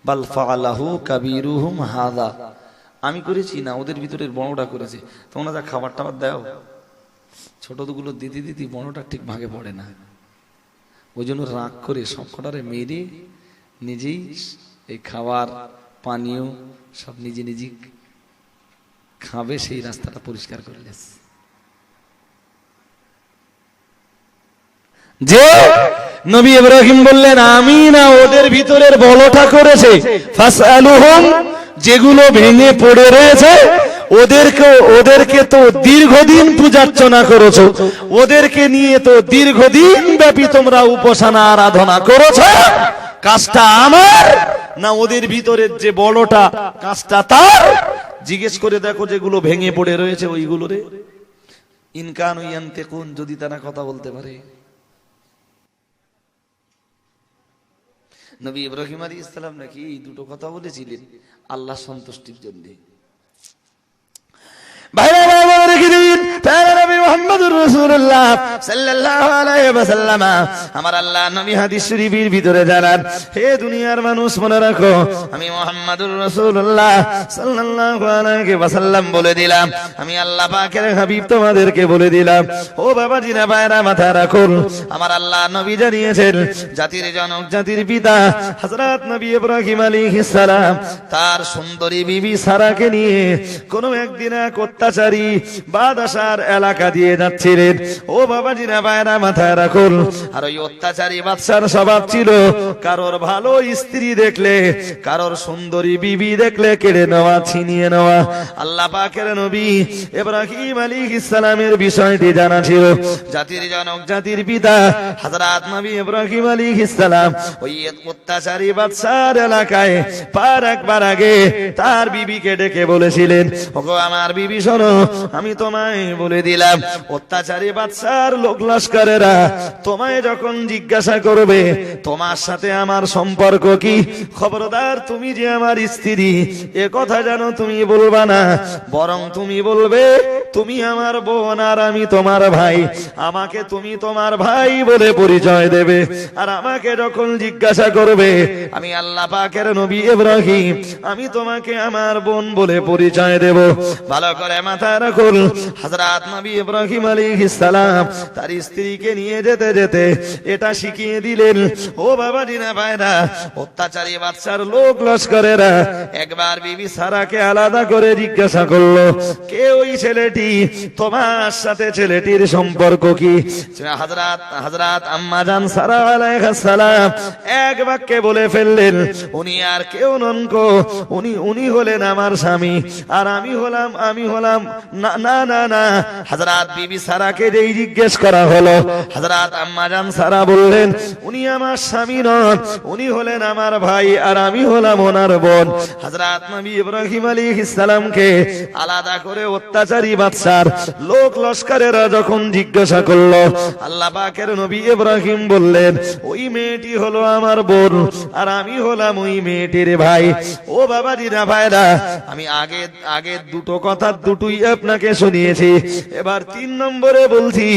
বাল ফাআলাহু কাবীরুহুম হাযা, আমি করেছি না, ওদের ভিতরের বড়টা করেছে। তোমরা যা খাবার টাবার দাও, ছোটগুলো দিতে দিতে বড়টা ঠিক ভাগে পড়ে না, ওই জন্য রাগ করে সবকটারে মেরে নিজেই এই খাবার পানীয় সব নিজে নিজে খাবে, সেই রাস্তাটা পরিষ্কার করলে। যে নবী ইব্রাহিম বললেন আমি না, ওদের ভিতরের বলটা করেছে। ফাসআলুহুম, যেগুলো ভেঙে পড়ে রয়েছে ওদেরকে তো দীর্ঘদিন পূজার্চনা করেছো, ওদেরকে নিয়ে তো দীর্ঘদিন ব্যাপী তোমরা উপাসনা আরাধনা করেছো, কাজটা আমার না ওদের ভিতরের যে বড়টা কাজটা তার? জিজ্ঞেস করে দেখো যেগুলো ভেঙে পড়ে রয়েছে ওইগুলো রে। ইনকানু ইয়ান্তিকুন, যদি তারা কথা বলতে পারে। নবী ইব্রাহিম আলাইহিস সালাম নাকি এই দুটো কথা বলেছিলেন আল্লাহ সন্তুষ্টির জন্য। ভাইরা বাবা রেখে দিন, প্যারা নবী মুহাম্মদুর রাসূলুল্লাহ সাল্লাল্লাহু আলাইহি ওয়াসাল্লাম, আমার আল্লাহ নবী হাদিস শরীফের ভিতরে জানান, হে দুনিয়ার মানুষ মনে রাখো, আমি মুহাম্মদুর রাসূলুল্লাহ সাল্লাল্লাহু আলাইহি ওয়াসাল্লাম বলে দিলাম, আমি আল্লাহ পাকের হাবিব তোমাদেরকে বলে দিলাম। ও বাবাজিরা ভাইরা মাথা রাখুন, আমার আল্লাহ নবী জানিয়েছেন জাতির জনক জাতির পিতা হযরত নবী ইব্রাহিম আলাইহিস সালাম তার সুন্দরী বিবি সারাকে নিয়ে কোনো একদিন এক অত্যাচারী বাদশার এলাকা দিয়ে যাচ্ছিলেন। ও বাবাজিরা ভাইরা মাথায় রাখুন, আর ওই অত্যাচারী বাদশার স্বভাব ছিল কারোর ভালো স্ত্রী দেখলে, কারোর সুন্দরী বিবি দেখলে কেড়ে নেওয়া, ছিনিয়ে নেওয়া। আল্লাহ পাকের নবী ইব্রাহিম আলাইহিস সালামের বিষয়টি জানা ছিল। জাতির জনক জাতির পিতা হযরত নবী ইব্রাহিম আলাইহিস সালাম ওই অত্যাচারী বাদশার এলাকায় পার একবার আগে তার বিবিকে ডেকে বলেছিলেন, ওগো আমার বিবি শোনো, আমি তোমায় বলে দিলাম অত্যাচারী বাদশার লোক লস্করেরা তোমায় যখন জিজ্ঞাসা করবে তোমার সাথে আমার সম্পর্ক কি, খবরদার তুমি যে আমার স্ত্রী এ কথা যেন তুমি বলবা না, বরং তুমি বলবে তুমি আমার বোন আর আমি তোমার ভাই, আমাকে তুমি তোমার ভাই বলে পরিচয় দেবে। আর আমাকে যখন জিজ্ঞাসা করবে আমি আল্লাহ পাকের নবী ইব্রাহিম, আমি তোমাকে আমার বোন বলে পরিচয় দেব। ভালো করে মাথায় রাখুন, হযরত নবী ইব্রাহিম আলাইহিস সালাম তার স্ত্রীকে নিয়ে যেতে যেতে এটা শিখিয়ে দিলেন। ও বাবা জিনা ভাইরা, অত্যাচারী বাদশার লোক লস্করেরা একবার বিবি সারাকে আলাদা করে জিজ্ঞাসা করলো, কে ওই ছেলেটি, তোমার সাথে ছেলেটির সম্পর্ক কি? হযরত আম্মা জান সারা আলাইহিস সালাম এক বাক্যে বলে ফেললেন, উনি আর কেউ নন গো, উনি হলেন আমার স্বামী, আর আমি হলাম না না না না। হযরত বিবি সারাকে যেই জিজ্ঞেস করা হলো, হযরত আম্মা জান সারা বললেন, উনি আমার স্বামী নন, উনি হলেন আমার ভাই, আর আমি হলাম ওনার বোন। হযরত নবী ইব্রাহিম আলাইহিস সালামকে আলাদা করে অত্যাচারী বাদশার লোক লস্করেরা যখন জিজ্ঞাসা করলো, আল্লাহ পাকের নবী ইব্রাহিম বললেন, ওই মেয়েটি হলো আমার বোন, আর আমি হলাম ওই মেয়েটির ভাই। ও বাবাজিরা ভাইরা, আমি আগে দুটো কথা দুটোই আপনাকে শুনিয়েছি, এবার 3 নম্বরে বলছি,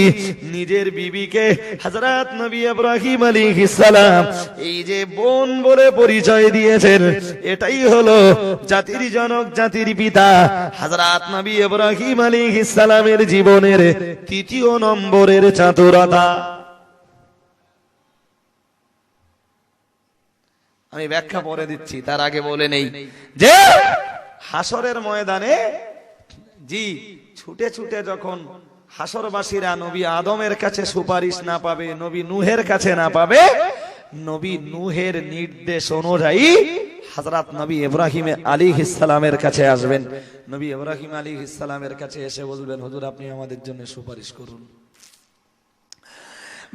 নিজের বিবিকে হযরত নবী ইব্রাহিম আলাইহিস সালাম এই যে বোন বলে পরিচয় দিয়েছেন, এটাই হলো জাতির জনক জাতির পিতা হযরত নবী ইব্রাহিম আলাইহিস সালামের জীবনের 3য় নম্বরের চাতুরতা। আমি ব্যাখ্যা পরে দিচ্ছি, তার আগে বলে নেই যে হাসরের ময়দানে জি ছুটে ছুটে যখন হাসরবাসীরা নবী আদমের কাছে সুপারিশ না পাবে, নবী নূহের কাছে না পাবে, নবী নূহের নির্দেশ অনুযায়ী হযরত নবী ইব্রাহিম আলাইহিস সালামের কাছে আসবেন। নবী ইব্রাহিম আলাইহিস সালামের কাছে এসে বলবেন, হুজুর আপনি আমাদের জন্য সুপারিশ করুন।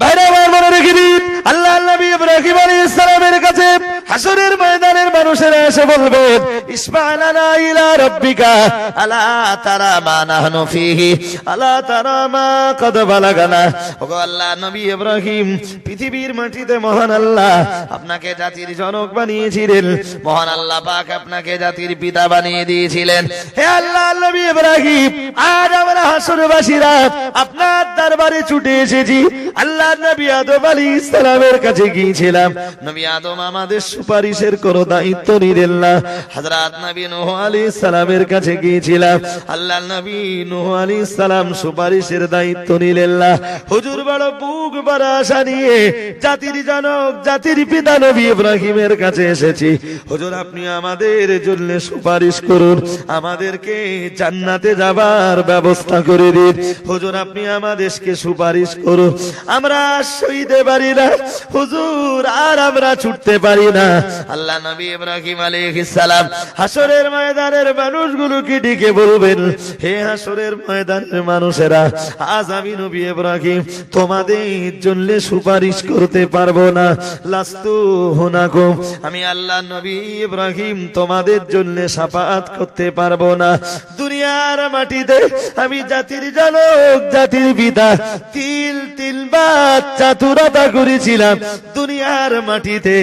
বাইরে মনে রেখে দিন, আল্লাহ নবী ইব্রাহিম আলাইহিস সালামের কাছে হাসরের ময়দানের মানুষেরা এসে বলবেন ইসমাইলানা ইলা রাব্বিকা আলা তারা মা নাহনু ফিহি আলা তারা মা কদ বালাগানা। ওগো আল্লাহ, নবী ইব্রাহিম পৃথিবীর মাটিতে মহান আল্লাহ আপনাকে জাতির জনক বানিয়েছিলেন, মহান আল্লাহ পাক আপনাকে জাতির পিতা বানিয়ে দিয়েছিলেন। হে আল্লাহ, নবী ইব্রাহিম আজ আমরা হাসরবাসীরা আপনার দরবারে ছুটে এসেছি। আল্লাহ নবী আদম আলাইহিস সালামের কাছে গিয়েছিলাম, নবী আদম আমাদের সুপারিশের কোনো দায়িত্ব নিলেন না। হযরত নবী নূহ আলাইহিস সালামের কাছে গিয়েছিলাম, আল্লাহ নবী নূহ আলাইহিস সালাম সুপারিশের দায়িত্ব নিলেন না। হুজুর বড় বুক বড় আশা নিয়ে জাতির জনক জাতির পিতা নবী ইব্রাহিমের কাছে এসেছি। হুজুর আপনি আমাদের জন্য সুপারিশ করুন, আমাদেরকে জান্নাতে যাবার ব্যবস্থা করে দিন। হুজুর আপনি আমাদেরকে সুপারিশ করুন, আমরা সইতে পারি না হুজুর, আর আমরা ছুটতে পারি না। আল্লাহ নবী ইব্রাহিম আলাইহিস সালাম হাসরের ময়দানের মানুষগুলোকে ডেকে বলবেন, হে হাসরের ময়দানের মানুষেরা, আজ আমি নবী ইব্রাহিম তোমাদের জন্য সুপারিশ করতে পারবো না। লাস্তু হুনাকুম, আমি আল্লাহ নবী ইব্রাহিম তোমাদের জন্য শাফাআত করতে পারবো না। দুনিয়ার মাটিতে আমি জাতির জনক জাতির পিতা তিনবার চাতুরতা করেছিলাম দুনিয়ার মাটিতে।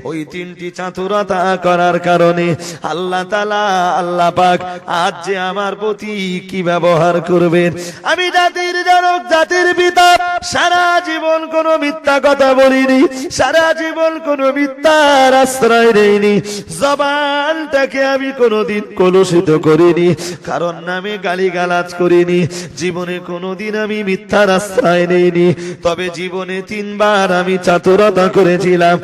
ওই তিনটি চাতুরতা করার কারণে আল্লাহ তাআলা আল্লাহ পাক আজ যে আমার প্রতি কি ব্যবহার করবেন। আমি জাতির জনক জাতির পিতা সারা জীবন কোনো মিথ্যা কথা বলিনি, সারা জীবন কোনো মিথ্যার আশ্রয় নেইনি, জবানটাকে আমি কোনোদিন কলুষিত করিনি, কারণ নামে গালিগালাজ করিনি, জীবনে কোনোদিন আমি মিথ্যার আশ্রয় নেইনি। তবে জীবনে তিনবার আমি চাতুরতা করেছিলাম।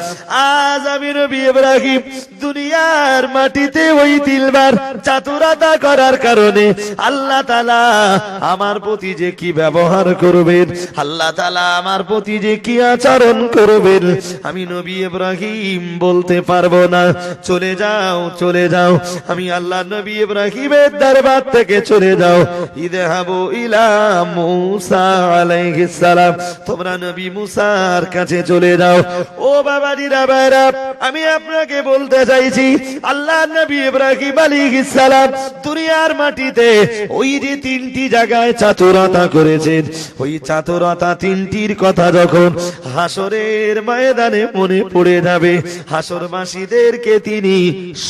আজ আমি নবী ইব্রাহিম দুনিয়ার মাটিতে ওই তিনবার চাতুরতা করার কারণে আল্লাহ তাআলা আমার প্রতি যে কি ব্যবহার করবেন, আল্লাহ তাআলা আমার প্রতি যে কি আচরণ করবেন, আমি নবী ইব্রাহিম বলতে পারবো না। চলে যাও, চলে যাও, আমি আল্লাহ নবী ইব্রাহিমের দরবার থেকে চলে যাও। ইযহাবু ইলা মূসা আলাইহিস সালাম, তোমরা নবী মুসার কাছে চলে যাও। ও বাবাজিরা ভাইরা, আমি আপনাকে বলতে চাইছি আল্লাহ নবী ইব্রাহিম আলাইহিস সালাম দুনিয়ার মাটিতে ওই যে তিনটি জায়গায় চাতুরতা করেছেন, ওই চাতুরতা তিনটির কথা যখন হাসরের ময়দানে মনে পড়ে যাবে, হাসরবাসীদেরকে তিনি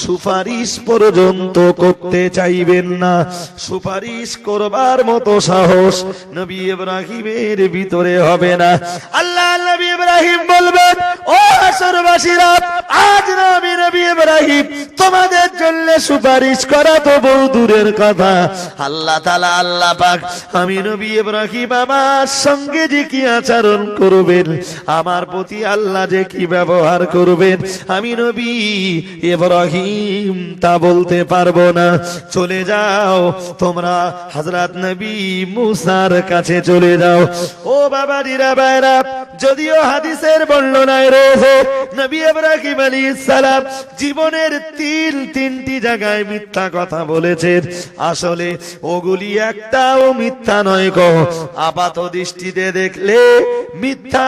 সুপারিশ পর্যন্ত করতে চাইবেন না। সুপারিশ করবার মতো সাহস নবী ইব্রাহিমের ভিতরে হবে না। আল্লাহ নবী ইব্রাহিম বলবেন, ও হাসরবাসীরা, আজ নবী ইব্রাহিম তোমাদের জন্য সুপারিশ করা তো বহু দূরের কথা। আল্লাহ তাআলা আল্লাহ পাক আমি নবী ইব্রাহিম আমার সঙ্গে যে কি আচরণ করবেন, আমার প্রতি আল্লাহ যে কি ব্যবহার করবেন, আমি নবী ইব্রাহিম তা বলতে পারবো না। চলে যাও তোমরা হযরত নবী মুসার কাছে চলে যাও। ও বাবাজিরা ভাইরা, যদিও হাদিসের বর্ণনায় রয়েছে নবী ইব্রাহিম আলাইহিস সালাম জীবনের তিনটি জায়গায় মিথ্যা কথা বলেছেন, আসলে ওগুলি একটাও মিথ্যা নয় গো। আপাত দৃষ্টিতে দেখলে মিথ্যা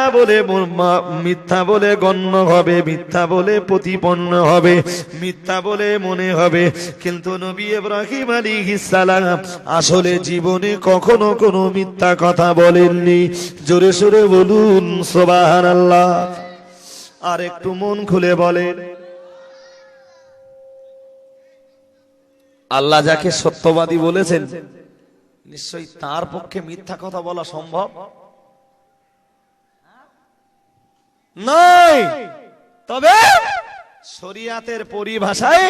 বলে গণ্য হবে, মিথ্যা বলে প্রতিপন্ন হবে, মিথ্যা বলে মনে হবে, কিন্তু নবী ইব্রাহিম আলাইহিস সালাম আসলে জীবনে কখনো কোনো মিথ্যা কথা বলেননি। জোরে সোরে বলুন সুবহানাল্লাহ। আর একটু মন খুলে বলেন, আল্লাহ যাকে সত্যবাদী বলেছেন নিশ্চয়ই তার পক্ষে মিথ্যা কথা বলা সম্ভব নয়। তবে শরিয়াতের পরিভাষায়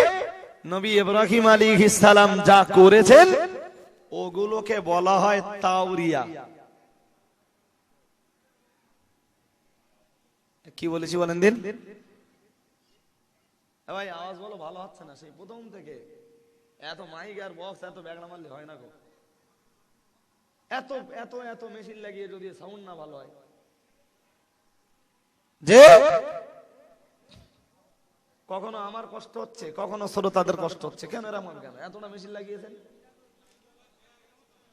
নবী ইব্রাহিম আলাইহিস সালাম যা করেছেন ওগুলোকে বলা হয় তাওরিয়া। কি বলেছি বলেন দিন ভাই, আওয়াজ বলো, ভালো হচ্ছে না সেই প্রথম থেকে। এত মাইক আর বক্স এত ব্যাগড়া মারলে হয় না গো। এত এত এত মেশিন লাগিয়ে যদি সাউন্ড না ভালো হয়, যে কখনো আমার কষ্ট হচ্ছে, কখনো শ্রোতাদের কষ্ট হচ্ছে, কেন এমন কেন এতটা মেশিন লাগিয়েছেন?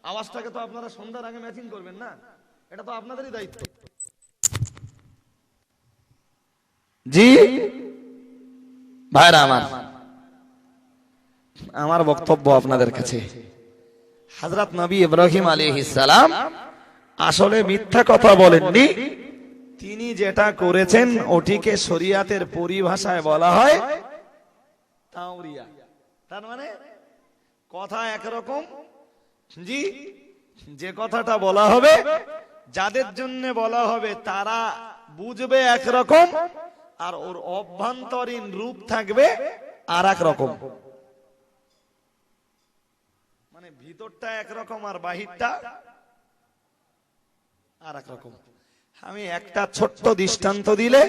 আওয়াজটাকে তো আপনারা সন্ধ্যার আগে ম্যাচিং করবেন না, এটা তো আপনাদেরই দায়িত্ব। জি ভাইরা আমার বক্তব্য আপনাদের কাছে, হযরত নবী ইব্রাহিম আলাইহিস সালাম আসলে মিথ্যা কথা বলেননি। তিনি যেটা করেছেন ওটিকে শরীয়তের পরিভাষায় বলা হয় তাওরিয়া। তার মানে কথা একরকম, জি, যে কথাটা বলা হবে যাদের জন্য বলা হবে তারা বুঝবে একরকম, আর ওর অভ্যন্তরীণ রূপ থাকবে আর এক রকম। মানে ভিতরটা একরকম আর বাহিরটা আর এক রকম। আমি একটা ছোট্ট দৃষ্টান্ত দিলে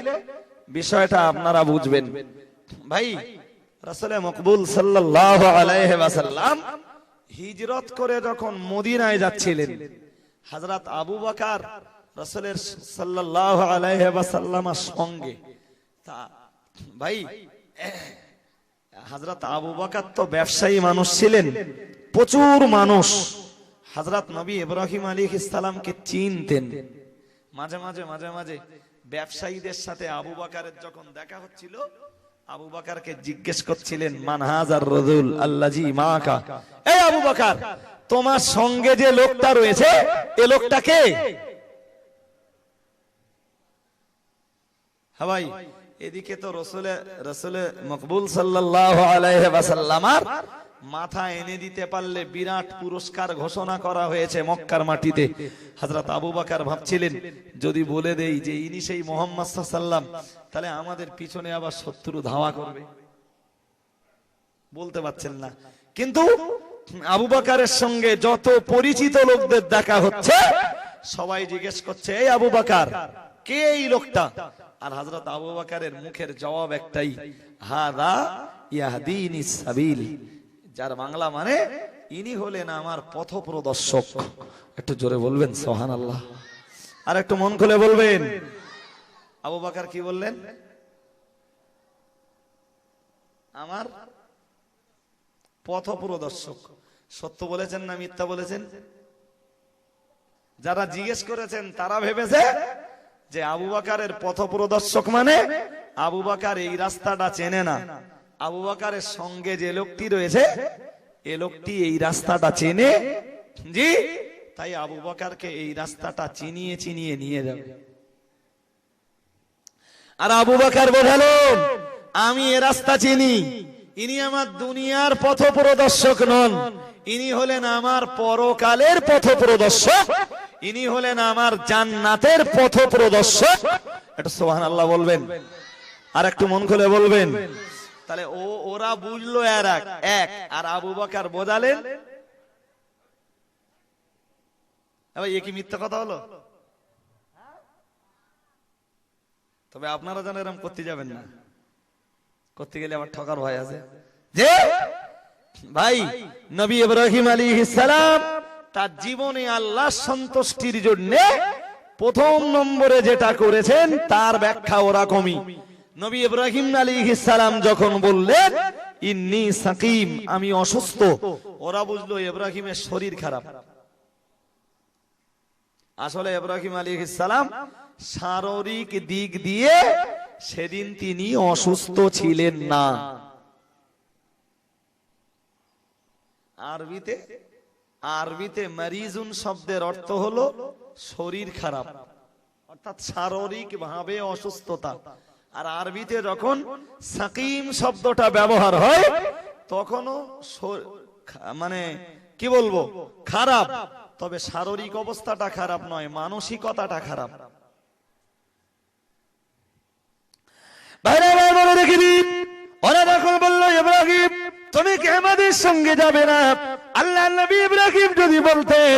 বিষয়টা আপনারা বুঝবেন। ভাই, রাসূল মকবুল সাল্লাল্লাহু আলাইহি ওয়াসাল্লাম হিজরত করে যখন মদিনায় যাচ্ছিলেন, হযরত আবু বকর রাসূলের সাল্লাল্লাহু আলাইহি ওয়াসাল্লামের সঙ্গে। তা ভাই, হযরত আবু বকর তো ব্যবসায়ী মানুষ ছিলেন, প্রচুর মানুষ হযরত নবী ইব্রাহিম আলাইহিস সালামকে চিনতেন। মাঝে মাঝে ব্যবসায়ীদের সাথে আবু বকরের যখন দেখা হচ্ছিল, আবু বকরকে জিজ্ঞেস করছিলেন, মান হাজার রাজুল আল্লাজি মাকা, এই আবু বকর, তোমার সঙ্গে যে লোকটা রয়েছে এ লোকটা কে? হ্যাঁ ভাই, এদিকে তো রাসূল মকবুল সাল্লাল্লাহু আলাইহি ওয়াসাল্লামের মাথা এনে দিতে পারলে বিরাট পুরস্কার ঘোষণা করা হয়েছে মক্কার মাটিতে। হযরত আবু বকর ভাবছিলেন, যদি বলে দেই যে ইনি সেই মুহাম্মদ সাল্লাল্লাহু আলাইহি ওয়াসাল্লাম, তাহলে আমাদের পিছনে আবার শত্রু ধাওয়া করবে। বলতে পারছেন না। কিন্তু আবু বকরের সঙ্গে যত পরিচিত লোকদের দেখা হচ্ছে, সবাই জিজ্ঞেস করছে, এই আবু বকর, কে এই লোকটা? আর হযরত আবু বকরের মুখের জবাব একটাই, হাদা ইয়াহদিনিস সাবিল, যার বাংলা মানে ইনি হলেন আমার পথপ্রদর্শক। একটু জোরে বলবেন সুবহানাল্লাহ, আর একটু মন খুলে বলবেন। আবু বকর কি বললেন? আমার পথপ্রদর্শক। সত্য বলেছেন না মিথ্যা বলেছেন? যারা জিজ্ঞেস করেছেন তারা ভেবেছে যে আবু বকরের পথপ্রদর্শক মানে আবু বকর এই রাস্তাটা চেনে না, আবু বকরের সঙ্গে যে লোকটি রয়েছে এ লোকটি এই রাস্তাটা চেনে, জি, তাই আবু বকরকে এই রাস্তাটা চিনিয়ে নিয়ে যাবে। আর আবু বকর বোঝালেন, আমি এ রাস্তা চিনি, ইনি আমার দুনিয়ার পথপ্রদর্শক নন, ইনি হলেন আমার পরকালের পথপ্রদর্শক, ইনি হলেন আমার জান্নাতের পথপ্রদর্শক। একটু সুবহানাল্লাহ বলবেন, আর একটু মন খুলে বলবেন। তাহলে ওরা বুঝলো এক, আর আবু বকর বোঝালেন। এ কি মিথ্যা কথা হলো? তবে আপনারা যেন এরকম করতে যাবেন না, করতে গেলে আবার ঠকার ভয় আছে। যে ভাই, নবী ইব্রাহিম আলাইহিস সালাম তার জীবনে আল্লাহ সন্তুষ্টির জন্য প্রথম নম্বরে যেটা করেছেন তার ব্যাখ্যা ওরকমই। নবী ইব্রাহিম আলাইহিস সালাম যখন বললেন ইন্নী সাকিম, আমি অসুস্থ, ওরা বুঝলো ইব্রাহিমের শরীর খারাপ। আসলে ইব্রাহিম আলাইহিস সালাম শারীরিক দিক দিয়ে সেদিন তিনি অসুস্থ ছিলেন না। আরবিতে মারিজুন শব্দের অর্থ হলো শরীর খারাপ, অর্থাৎ শারীরিক ভাবে অসুস্থতা। আর আরবিতে যখন সাকিম শব্দটা ব্যবহার হয় তখনও মানে কি বলবো, খারাপ, তবে শারীরিক অবস্থাটা খারাপ নয়, মানসিকতাটা খারাপ। ওরা যখন বললো ইব্রাহিম তুমি কি আমাদের সঙ্গে যাবে না, আল্লাহ নবী ইব্রাহিম যদি বলতেন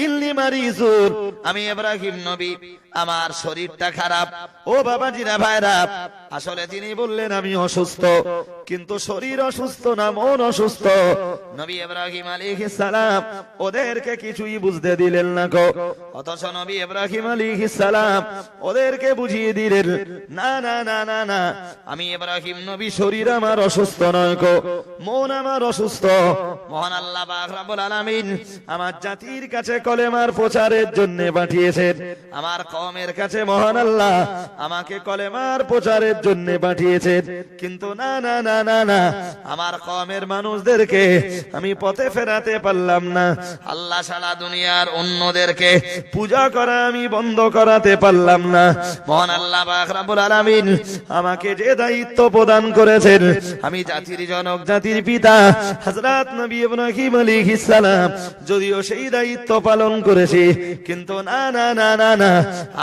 ইন্নী মারিজুন, আমি ইব্রাহিম নবী আমার শরীরটা খারাপ, ও বাবাজিরা ভাইরা, আসলে তিনি বললেন আমি অসুস্থ, কিন্তু শরীর অসুস্থ না, মন অসুস্থ। নবী ইব্রাহিম আলাইহিস সালাম ওদেরকে কিছুই বুঝতে দিলেন না গো। অথচ নবী ইব্রাহিম আলাইহিস সালাম ওদেরকে বুঝিয়ে দিলেন, না না না না না, আমি ইব্রাহিম নবী শরীর আমার অসুস্থ নয় গো, মন আমার অসুস্থ। মহান আল্লাহ পাক রব্বুল আলামিন আমার জাতির কাছে কলেমার প্রচারের জন্য পাঠিয়েছেন, আমার কওমের কাছে মহান আল্লাহ আমাকে কলেমার প্রচারের জন্য পাঠিয়েছেন, কিন্তু না না না না না, আমার কওমের মানুষদেরকে আমি পথে ফেরাতে পারলাম না। আল্লাহ সারা দুনিয়ার অন্যদেরকে পূজা করা আমি বন্ধ করাতে পারলাম না। মহান আল্লাহ পাক রব্বুল আলামিন আমাকে যে দায়িত্ব প্রদান করেছেন, আমি জাতির জনক, জাতির পিতা হযরত নবী ইব্রাহিম আলাইহিস সালাম যদিও সেই দায়িত্ব পালন করেছি, কিন্তু না না না না না,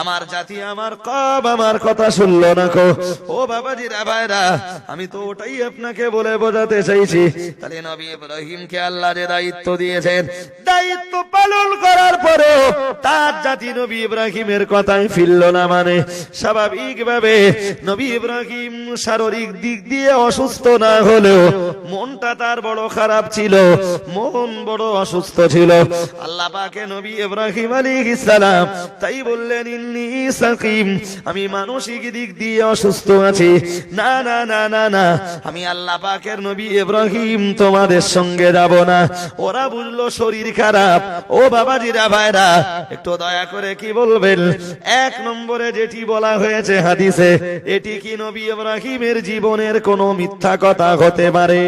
আমার জাতি, আমার কওম আমার কথা শুনলো না কো। ও বাবাজিরা ভাইরা, আমি তো ওটাই আপনাকে বলে বোঝাতে চাইছি। তাহলে নবী ইব্রাহিমকে আল্লাহ যে দায়িত্ব দিয়েছেন, দায়িত্ব পালন করার পরে তার জাতি নবী ইব্রাহিমের কথাই ফিরল না, মানে স্বাভাবিকভাবে নবী ইব্রাহিম শারীরিক দিক দিয়ে অসুস্থ না হলেও মনটা তার বড় খারাপ ছিল, মন বড় অসুস্থ ছিল। আল্লাহ পাকে নবী ইব্রাহিম আলাইহিস সালাম তাই বললেন, ইন্নী সাকিম, আমি মানসিক দিক দিয়ে অসুস্থ আছি। না না না না না, আমি আল্লাহ পাকের নবী ইব্রাহিম তোমাদের সঙ্গে যাব না। ওরা বুঝলো শরীর খারাপ। ও বাবাজিরা ভাইরা, একটু দয়া করে কি বলবেন, এক নম্বরে যেটি বলা হয়েছে হাদিসে, এটি কি নবী ইব্রাহিমের জীবনের কোনো মিথ্যা কথা হতে পারে?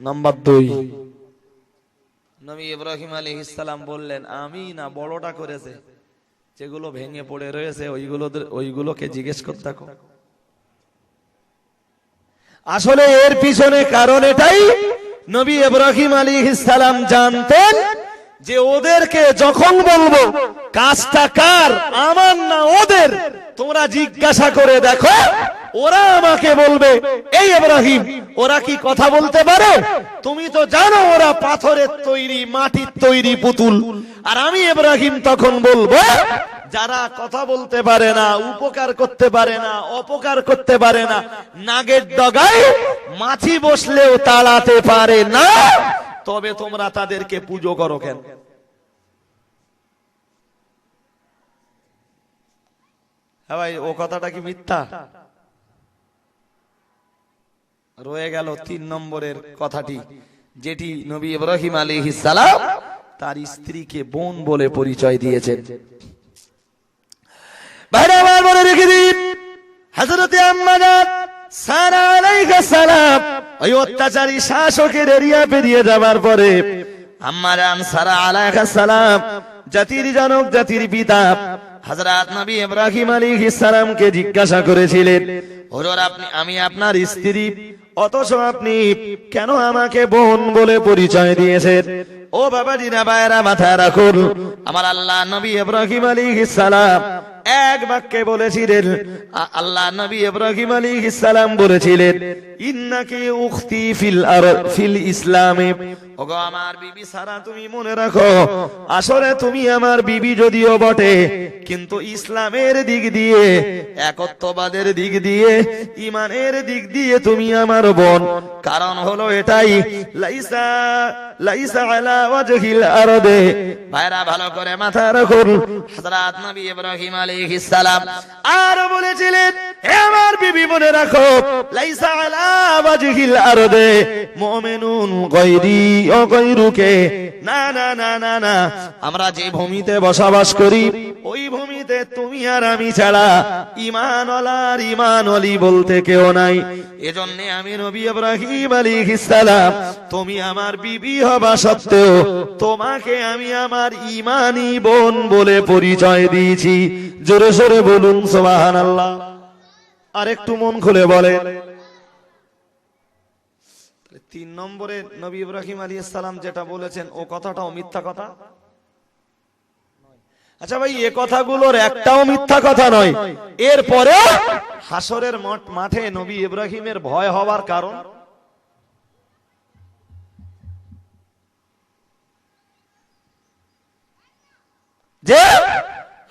নাম্বার 2, নবী ইব্রাহিম আলাইহিস সালাম বললেন, আমি না, বড়টা করেছে, যেগুলো ভেঙে পড়ে রয়েছে ওইগুলোকে জিজ্ঞেস করতে থাকো। আসলে এর পিছনে কারণ এটাই, নবী ইব্রাহিম আলাইহিস সালাম জানতেন যে ওদেরকে যখন বলবো কাজটা কার, আমার না ওদের, তোমরা জিজ্ঞাসা করে দেখো, ওরা আমাকে বলবে, এই ইব্রাহিম, ওরা কি কথা বলতে পারে? তুমি তো জানো ওরা পাথরের তৈরি, মাটির তৈরি পুতুল। আর আমি ইব্রাহিম তখন বলবো, যারা কথা বলতে পারে না, উপকার করতে পারে না, অপকার করতে পারে না, নাগের ডগায় মাছি বসলেও তাড়াতে পারে না, তবে তোমরা তাদেরকে পুজো করো কেন? হ্যাঁ ভাই, ও কথাটা কি মিথ্যা? রয়ে গেল 3 নম্বরের কথাটি, যেটি নবী ইব্রাহিম আলাইহিস সালাম তার স্ত্রীকে বোন বলে পরিচয় দিয়েছেন। ভাইরা আমার মনে রেখে দিন, হযরতে আম্মা জান সারা আলাইহিস সালাম ওই অত্যাচারী শাসকের এরিয়া পেরিয়ে যাবার পরে আম্মা জান সারা আলাইহিস সালাম জাতির জনক, জাতির পিতা হযরত নবী ইব্রাহিম আলাইহিস সালামকে জিজ্ঞাসা করেছিলেন, হুজুর আমি আপনার স্ত্রী, অথচ আপনি কেন আমাকে বোন বলে পরিচয় দিয়েছেন? ও বাবাজিরা ভাইরা, মাথায় রাখুন, আমার আল্লাহ নবী ইব্রাহিম আলাইহিস সালাম এক বাক্যে বলেছিলেন, আল্লাহ নবী ইব্রাহিম আলাইহিস সালাম বলেছিলেন, ইন্নাকি উখতি ফিল ইসলামে, ওগো আমার বিবি সারা, তুমি মনে রাখো, আসলে তুমি আমার বিবি যদিও বটে, কিন্তু ইসলামের দিক দিয়ে, একত্ববাদের দিক দিয়ে, ঈমানের দিক দিয়ে তুমি আমার বোন। কারণ হলো এটাই, লাইসা আলা ওয়াজহিল আরদে, ভাইরা ভালো করে মাথা রাখুন, হযরত নবী ইব্রাহিম আলাইহিস সালাম আর বলেছিলেন, হে আমার বিবি মনে রাখো, লাইসা আলা ওয়াজহিল আরদে মুমিনুন গায়রি ও গায়রুকে, না না না না না, আমরা যে ভূমিতে বসবাস করি ওই ভূমিতে তুমি আর আমি ছাড়া ঈমানওয়ালার ঈমানওয়ালি বলতে কেউ নাই। এজন্য আমি নবী ইব্রাহিম আলাইহিস সালাম, তুমি আমার বিবি হবা সত্ত্বেও তোমাকে আমি আমার ঈমানি বোন বলে পরিচয় দিয়েছি। জোরে জোরে বলুন সুবহানাল্লাহ। আর একটু মন খুলে বলেন। 3 নম্বরে নবী ইব্রাহিম আলাইহিস সালাম যেটা বলেছেন, ও কথাটাও মিথ্যা কথা? আচ্ছা ভাই, এ কথাগুলোর একটাও মিথ্যা কথা নয়। এরপরে হাসরের মাঠে নবী ইব্রাহিমের ভয় হওয়ার কারণ, যে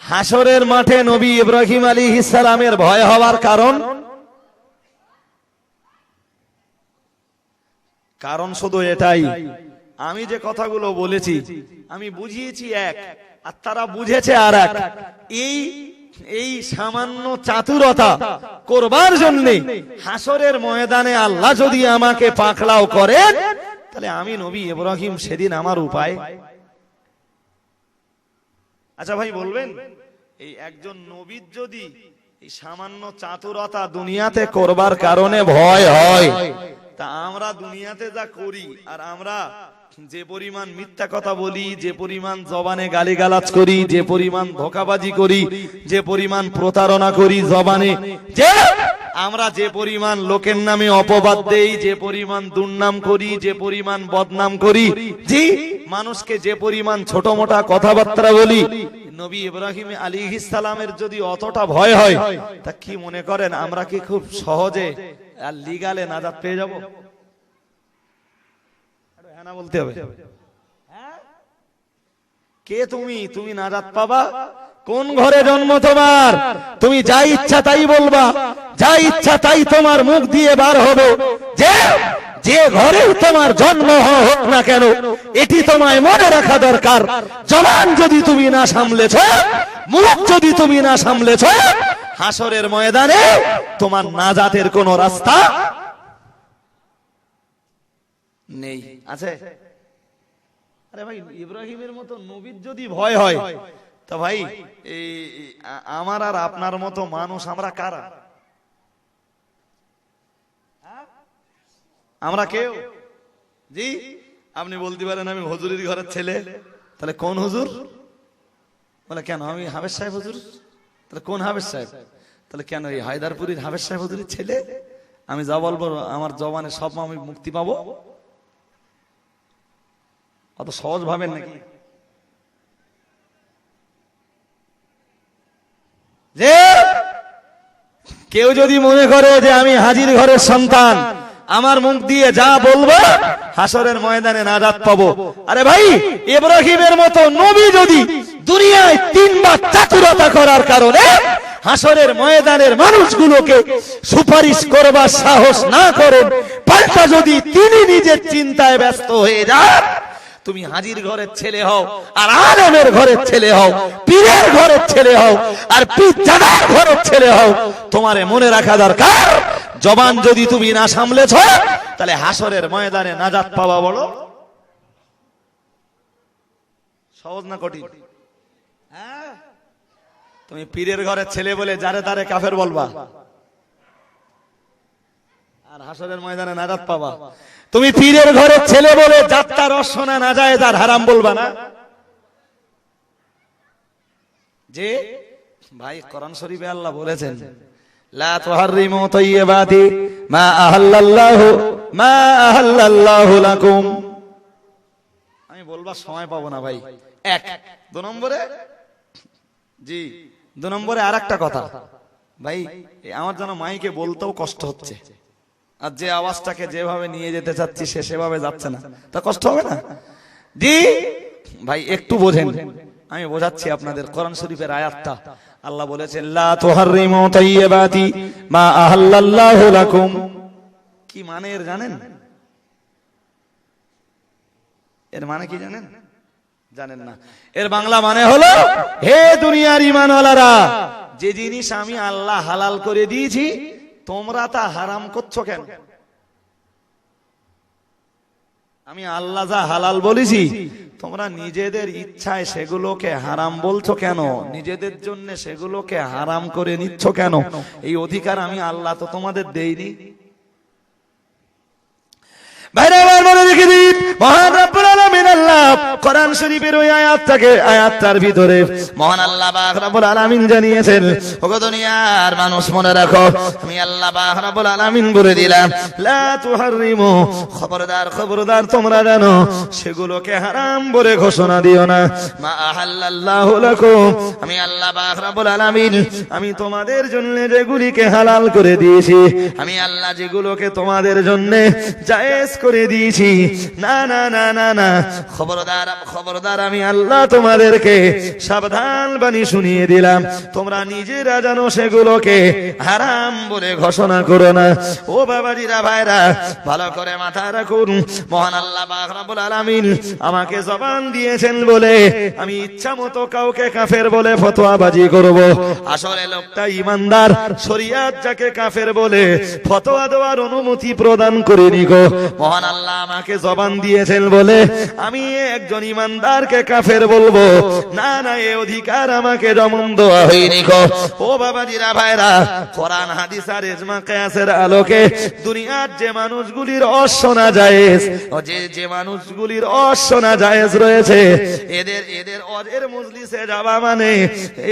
হাসরের মাঠে নবী ইব্রাহিম আলাইহিস সালামের ভয় হওয়ার কারণ শুধু এটাই, আমি যে কথাগুলো বলেছি আমি বুঝিয়েছি এক, আর তারা বুঝেছে আর এক। এই সামান্য চাতুরতা করবার জন্য হাসরের ময়দানে আল্লাহ যদি আমাকে পাকড়াও করেন, তাহলে আমি নবী ইব্রাহিম সেদিন আমার উপায় আচ্ছা ভাই বলবেন, এই একজন নবীর যদি এই সামান্য চাতুরতা দুনিয়াতে করবার কারণে ভয় হয়, তা আমরা দুনিয়াতে যা করি, আর আমরা যে পরিমাণ মিথ্যা কথা বলি, যে পরিমাণ জবানে গালিগালাজ করি, যে পরিমাণ ধোঁকাবাজি করি, যে পরিমাণ প্রতারণা করি জবানে, যে আমরা যে পরিমাণ লোকের নামে অপবাদ দেই, যে পরিমাণ দুর্নাম করি, যে পরিমাণ বদনাম করি, জি মানুষকে যে পরিমাণ ছোট মোটা কথাবার্তা বলি, নবী ইব্রাহিম আলাইহিস সালামের যদি অতটা ভয় হয়, তা কি মনে করেন আমরা কি খুব সহজে আর লিগালে নাজাত পেয়ে যাব? হ্যাঁ না বলতে হবে। কে তুমি? তুমি নাজাত পাবা? কোন ঘরে জন্ম তোমার? তুমি যা ইচ্ছা তাই বলবা, যা ইচ্ছা তাই তোমার মুখ দিয়ে বার হবে। যে ঘরে তোমার জন্ম হোক না কেন, এটি তোমায় মনে রাখা দরকার। জবান যদি তুমি না সামলেছ, মুখ যদি তুমি না সামলেছ, হাসরের ময়দানে তোমার নাজাতের কোন রাস্তা নেই। আছে? আরে ভাই, ইব্রাহিমের মতো নবীর যদি ভয় হয়, তা ভাই এই আমার আর আপনার মতো মানুষ আমরা কারা? আমরা কেউ? জি আপনি বলতে পারেন আমি হুজুরের ঘরের ছেলে, তাহলে কোন হুজুর? বলে কেন আমি হাবেজ সাহেব হুজুর। তাহলে কোন হাবেজ সাহেব? তাহলে কেন এই হায়দারপুরের হাবেজ সাহেব হুজুরের ছেলে। আমি যা বলবো আমার জবানে সব আমি মুক্তি পাবো? অত সহজ ভাবেন নাকি? যে কেউ যদি মনে করে যে আমি হাজির ঘরের সন্তান, আমার মুখ দিয়ে যা বলবো হাসরের ময়দানে নাজাত পাবো। আরে ভাই, ইব্রাহিমের মতো নবী যদি দুনিয়ায় 3 বার চাতুরতা করার কারণে হাসরের ময়দানের মানুষগুলোকে সুপারিশ করবার সাহস না করেন, পাল্টা যদি তিনি নিজের চিন্তায় ব্যস্ত হয়ে যান, তুমি হাজির ঘরের ছেলে হও আর আলেমের ঘরের ছেলে হও, পীরের ঘরের ছেলে হও আর পীরজাদার ঘরের ছেলে হও, তোমারে মনে রাখা দরকার, জবান যদি তুমি না সামলেছ, তাহলে হাসরের ময়দানে নাজাত পাওয়া বড় সহজ না কঠিন? তুমি পীরের ঘরের ছেলে বলে যারে তারে কাফের বলবা, আর হাসরের ময়দানে নাজাত পাবা। তুমি পীরের ঘরের ছেলে বলে যাত্রা রসনা না যায় তার হারাম বলবা না। যে ভাই কোরআন শরীফে আল্লাহ বলেছেন, লা তুহাররিমু তাইয়্যিবাতি মা আহাল্লাল্লাহু লাকুম। আমি বলবার সময় পাবো না ভাই। 1 2 নম্বরে, জি 2 নম্বরে আরেকটা কথা ভাই, আমার যেন মাইকে বলতেও কষ্ট হচ্ছে, আর যে আওয়াজটাকে যেভাবে নিয়ে যেতে চাচ্ছি সে সেভাবে যাচ্ছে না, তা কষ্ট হবে না? জি ভাই একটু বোঝেন, আমি বোঝাচ্ছি আপনাদের। কোরআন শরীফের আয়াতটা আল্লাহ বলেছেন, লা তুহাররিমু তাইয়্যিবাতি মা আহাল্লাল্লাহু লাকুম। কি মানে এর জানেন? এর মানে কি জানেন? জানেন না? এর বাংলা মানে হলো, হে দুনিয়ার ঈমানওয়ালারা, যে জিনিস আমি আল্লাহ হালাল করে দিয়েছি তোমরা তা হারাম করছো কেন? আমি আল্লাহ যা হালাল বলেছি তোমরা নিজেদের ইচ্ছায় সেগুলোকে হারাম বলছো কেন? নিজেদের জন্য সেগুলোকে হারাম করে নিচ্ছ কেন? এই অধিকার আমি আল্লাহ তো তোমাদের দেইনি। বাইরে বলে রেখে দিন, মহান রব্বুল আলামিন আল্লাহ কোরআন শরীফের ওই আয়াতটার ভিতরে মহান আল্লাহ পাক রব্বুল আলামিন জানিয়েছেন, ওগো দুনিয়ার মানুষ মনে রাখো, আমি আল্লাহ পাক রব্বুল আলামিন বলে দিলাম, লা তুহাররিমু, খবরদার খবরদার তোমরা জানো সেগুলোকে হারাম বলে ঘোষণা দিও না, মা আহাল্লাল্লাহু লাকুম, আমি আল্লাহ পাক রব্বুল আলামিন আমি তোমাদের জন্য যেগুলিকে হালাল করে দিয়েছি, আমি আল্লাহ যেগুলোকে তোমাদের জন্য জায়েজ করে দিয়েছি, না না না না না, খবরদার খবরদার আমি আল্লাহ তোমাদেরকে সাবধান বাণী শুনিয়ে দিলাম, তোমরা নিজেরা জানো সেগুলোকে হারাম বলে ঘোষণা করো না। ও বাবাজিরা ভাইরা, ভালো করে মাথায় রাখুন, মহান আল্লাহ পাক রব্বুল আলামিন আমাকে জবান দিয়েছেন বলে আমি ইচ্ছা মতো কাউকে কাফের বলে ফতোয়াবাজি করব, আসলে লোকটা ইমানদার, শরিয়ত যাকে কাফের বলে ফতোয়া দেওয়ার অনুমতি প্রদান করেনি গো। মহান আল্লাহ আমাকে জবান দিয়েছেন বলে আমি একজন একজন ইমানদারকে কাফের বলবো না, না, এ অধিকার আমাকে যেমন দেওয়া হয়নি গো। ও বাবাজিরা ভাইরা, কোরআন হাদিস আর ইজমা কিয়াসের আলোকে দুনিয়ার যে মানুষগুলির অশোনা জায়েজ, যে মানুষগুলির অশোনা জায়েজ রয়েছে, এদের অজের মজলিসে যাওয়া মানে,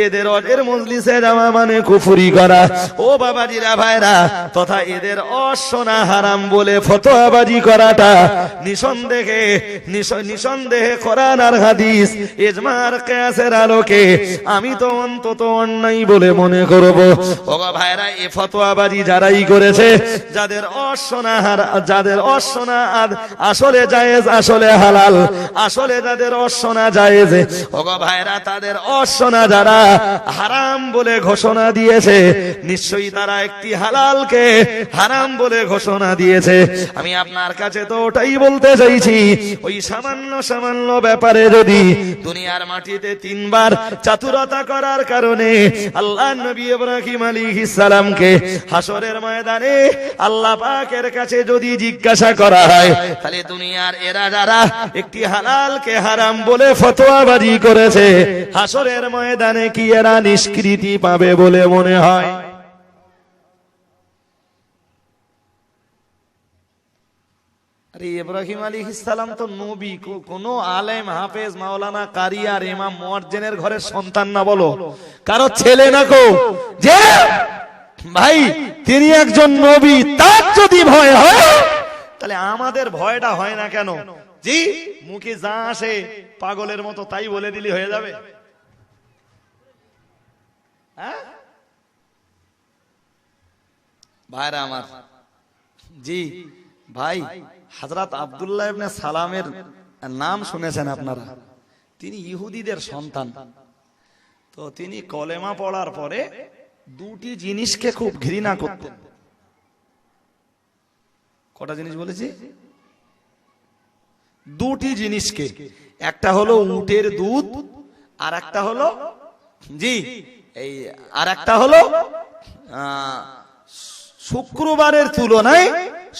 এদের অজের মজলিসে যাওয়া মানে কুফরি করা। ও বাবাজিরা ভাইরা, তথা এদের অশোনা হারাম বলে ফতোয়াবাজি করাটা নিঃসন্দেহে কোরআন আর হাদিস ইজমা আর কিয়াসের আলোকে আমি তো অন্তত অন্যায় বলে মনে করব। ওগো ভাইরা, এই ফতোয়াবাজি যারাই করেছে, যাদের অশোনা আসলে জায়েজ, আসলে হালাল, আসলে যাদের অশোনা জায়েজ, ওগো ভাইরা, তাদের অশোনা যারা হারাম বলে ঘোষণা দিয়েছে, নিশ্চয়ই তারা একটি হালালকে হারাম বলে ঘোষণা দিয়েছে। আমি আপনার কাছে তো ওটাই বলতে চাইছি, ওই সামান্য ব্যাপারে যদি দুনিয়ার মাটিতে 3 বার চাতুরতা করার কারণে আল্লাহ নবী ইব্রাহিম আলাইহিস সালামকে হাসরের ময়দানে আল্লাহ পাকের কাছে যদি জিজ্ঞাসা করা হয়, তাহলে দুনিয়ার এরা যারা একটি হালালকে হারাম বলে ফতোয়াবাজি করেছে, হাসরের ময়দানে কি এরা নিষ্কৃতি পাবে বলে মনে হয়? আরে ইব্রাহিম আলাইহিস সালাম তো নবী, কোন আলেম, হাফেজ, মাওলানা, কারি আর ইমাম মুয়াজ্জিনের ঘরের সন্তান না, বলো কারো ছেলে না কো, যে ভাই তিনি একজন নবী, তার যদি ভয় হয় তাহলে আমাদের ভয়টা হয় না কেন? জি, মুখে যা আসে পাগলের মতো তাই বলে দিলি হয়ে যাবে? হ্যাঁ ভাইরা আমার, জি ভাই, হযরত আব্দুল্লাহ ইবনে সালামের নাম শুনেছেন আপনারা? তিনি ইহুদিদের সন্তান। তো তিনি কলেমা পড়ার পরে 2টি জিনিসকে খুব ঘৃণা করতেন। কটা জিনিস বলেছি? 2টি জিনিসকে। একটা হলো উটের দুধ, আর একটা হলো আর একটা হলো শুক্রবারের তুলনায়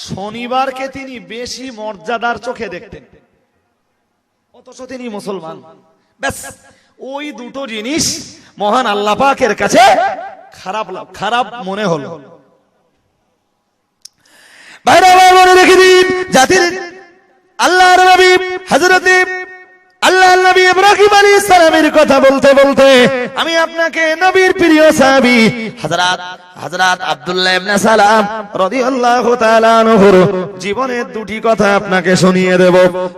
শনিবারকে তিনি বেশি মর্যাদার চোখে দেখতেন, অথচ তিনি মুসলমান। ব্যাস, ওই 2টো জিনিস মহান আল্লাহ পাকের কাছে খারাপ মনে হলো। বাইরে মনে রেখে দিন, জাতির আল্লাহর নবী হযরত আল্লাহর নবী ইব্রাহিম আলাইহিস সালামের কথা বলতে বলতে আমি আপনাকে নবীর প্রিয় সাহাবী হযরত আব্দুল্লাহ ইবনে সালাম রাদিয়াল্লাহু তাআলা আনহুর জীবনের 2টি কথা আপনাকে শুনিয়ে দেব,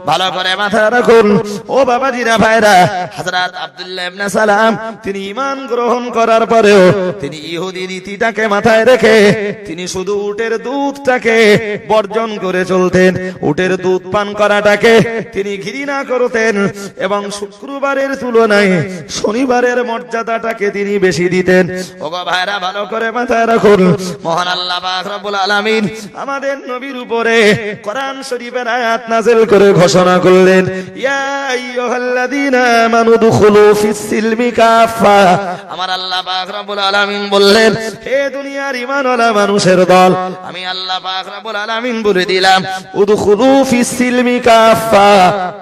ভালো করে মাথায় রাখুন। ও বাবাজিরা ভাইরা, হযরত আব্দুল্লাহ ইবনে সালাম তিনি ঈমান গ্রহণ করার পরেও তিনি ইহুদি রীতিটাকে মাথায় রেখে তিনি শুধু উটের দুধটাকে বর্জন করে চলতেন, উটের দুধ পান করাটাকে তিনি ঘৃণা করতেন, এবং শুক্রবারের তুলনায় শনিবারের মর্যাদাটাকে তিনি বেশি দিতেন। ওগো ভাইরা, ভালো করে মাথায় রাখুন, মহান আল্লাহ পাক রব্বুল আলামিন আমাদের নবীর উপরে কোরআন শরীফের আয়াত নাযিল করে ঘোষণা করলেন, ইয়া আইয়ুহাল্লাযীনা আমানু দুখুলু ফিস সিলমি কাফা। আমার আল্লাহ পাক রব্বুল আলামিন বললেন, হে দুনিয়ার ঈমানওয়ালা মানুষের দল, আমি আল্লাহ পাক রব্বুল আলামিন বলে দিলাম, উদখুলু ফিস সিলমি কাফা,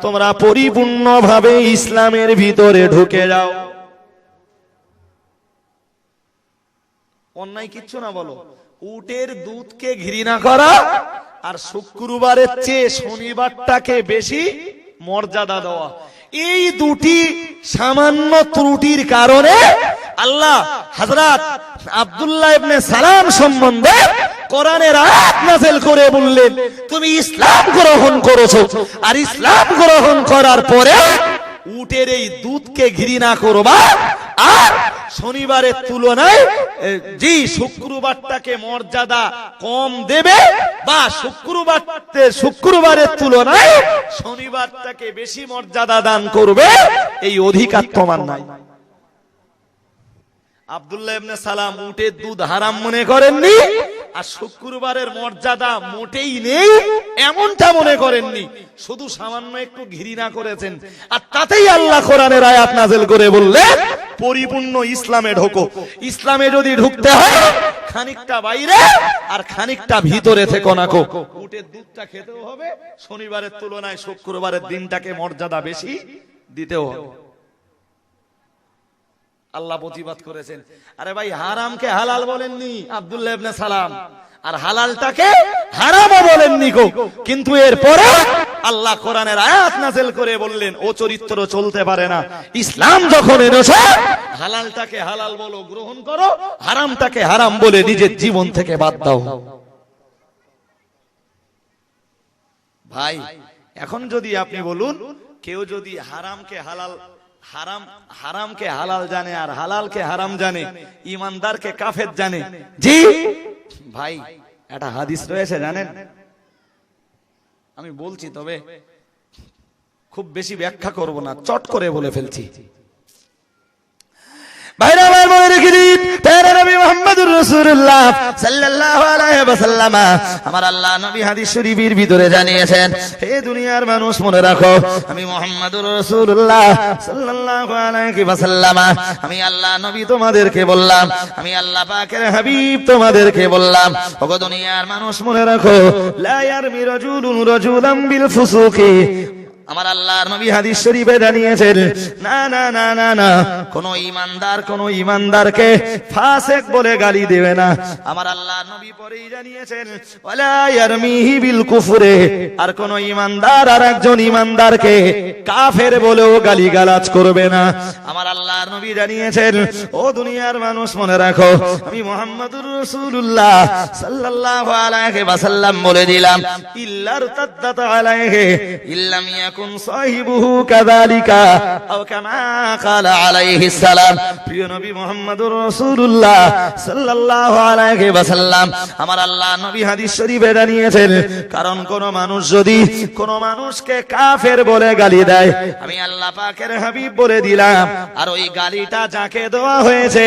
তোমরা পরিপূর্ণভাবে ইসলামের ভিতরে ঢুকে যাও। অন্যায় কিচ্ছু না, বলো উটের দুধকে ঘৃণা করা আর শুক্রবারের চেয়ে শনিবারটাকে বেশি মর্যাদা দেওয়া, এই 2টি সামান্য ত্রুটির কারণে আল্লাহ হযরত আব্দুল্লাহ ইবনে সালাম সম্বন্ধে কোরআনের আয়াত নাযিল করে বললেন, তুমি ইসলাম গ্রহণ করেছো, আর ইসলাম গ্রহণ করার পরে উটের এই দুধকে ঘৃণা করবা, আর শনিবারের তুলনায় শুক্রবারটাকে মর্যাদা কম দেবে, বা শুক্রবারের তুলনায় শনিবারটাকে বেশি মর্যাদা দান করবে, এই অধিকার তোমার নাই। আব্দুল্লাহ ইবনে সালাম উটের দুধ হারাম মনে করেননি, আর শুক্রবারের মর্যাদা মোটেই নেই এমনটা মনে করেননি, শুধু সামান্য একটু ঘৃণা করেছেন। আর তাতেই আল্লাহ কোরআনের আয়াত নাযিল করে বললেন, পরিপূর্ণ ইসলামে ঢোকো। ইসলামে যদি ঢুকতে হয় খানিকটা বাইরে আর খানিকটা ভিতরে থেকো নাকো। উটের দুধটা খেতেও হবে, শনিবারের তুলনায় শুক্রবারের দিনটাকে মর্যাদা বেশি দিতেও হবে। আল্লাহ প্রতিবাদ করেছেন, আরে ভাই হারামকে হালাল বলেননি আব্দুল্লাহ ইবনে সালাম, আর হালালটাকে হারামও বলেননি গো, কিন্তু এরপরে আল্লাহ কোরআনের আয়াত নাযিল করে বললেন ও চরিত্র চলতে পারে না। ইসলাম যখন এনেছে হালালটাকে হালাল বলো, গ্রহণ করো, হারামটাকে হারাম বলে নিজের জীবন থেকে বাদ দাও। ভাই এখন যদি আপনি বলুন, কেউ যদি হারামকে হালাল জানে আর হালালকে হারাম জানে, ইমানদারকে কাফের জানে, জি ভাই একটা হাদিস রয়েছে জানেন, আমি বলছি তবে খুব বেশি ব্যাখ্যা করব না, চট করে বলে ফেলছি। ভাইরা আমার মনে রেখে দিন, প্যারা নবী মুহাম্মদুর রাসূলুল্লাহ সাল্লাল্লাহু আলাইহি ওয়াসাল্লাম, আমার আল্লাহ নবী হাদিস শরীফের ভিতরে জানিয়েছেন, হে দুনিয়ার মানুষ মনে রাখো, আমি মুহাম্মদুর রাসূলুল্লাহ সাল্লাল্লাহু আলাইহি ওয়াসাল্লাম, আমি আল্লাহ নবী তোমাদেরকে বললাম, আমি আল্লাহ পাকের হাবিব তোমাদেরকে বললাম, ওগো দুনিয়ার মানুষ মনে রাখো, লা ইয়ারমি রাজুলুন রাজুলাম বিল ফুসুকি, আমার আল্লাহর নবী হাদিস শরীফে জানিয়েছেন, না না না না না, কোন ইমানদারকে ফাসিক বলে গালি দেবে না। আমার আল্লাহর নবী পরেই জানিয়েছেন, ওয়ালা ইয়ারমিহি বিল কুফরে, আর কোন ইমানদার আর একজন ইমানদারকে কাফের বলেও গালিগালাজ করবে না। আমার আল্লাহর নবী জানিয়েছেন, ও দুনিয়ার মানুষ মনে রাখো, আমি মুহাম্মদুর রাসূলুল্লাহ সাল্লাল্লাহু আলাইহি ওয়াসাল্লাম বলে দিলাম, ইল্লার তাদ্দাত আলাইহি ইল্লাম ইয়াকুন সাহিবুহু কাযালিকা আও কামা ক্বালা আলাইহিস সালাম। প্রিয় নবী মুহাম্মদুর রাসূলুল্লাহ সাল্লাল্লাহু আলাইহি ওয়াসাল্লাম, আমার আল্লাহ নবী হাদিস শরীফে জানিয়েছেন, কারণ কোন মানুষ যদি কোন মানুষকে কাফের বলে গালি দেয়, আমি আল্লাহ পাকের হাবিব বলে দিলাম, আর ওই গালিটা যাকে দেওয়া হয়েছে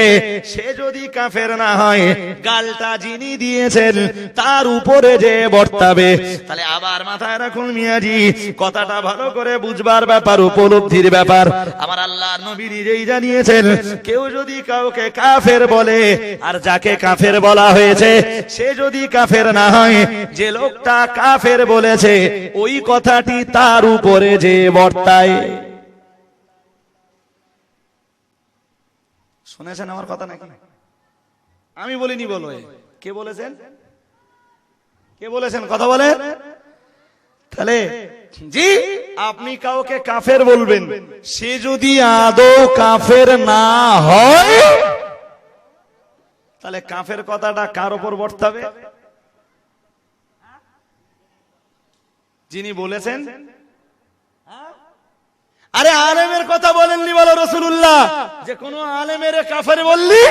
সে যদি কাফের না হয়, গালটা যিনি দিয়েছেন তার উপরে যে বর্তাবে। তাহলে আবার মাথায় রাখুন মিয়াজি, কথাটা ভালো করে বুঝবার ব্যাপার, উপলব্ধির ব্যাপার। আমার আল্লাহর নবী নিজেই জানিয়েছেন, কেউ যদি কাউকে কাফের বলে, আর যাকে কাফের বলা হয়েছে সে যদি কাফের না হয়, যে লোকটা কাফের বলেছে ওই কথাটি তার উপরে যে বর্তায়। শুনেছেন আমার কথা নাকি? আমি বলিনি, বলো কে বলেছেন? কে বলেছেন? কথা বলে। তাহলে জি আপনি কাউকে কাফের বলবেন, সে যদি আদৌ কাফের না হয়, তাহলে কাফের কথাটা কার উপর বর্তাবে? যিনি বলেছেন। আরে আলেমের কথা বলেননি, বলো রাসূলুল্লাহ, যে কোন আলেমের কাফের বললি,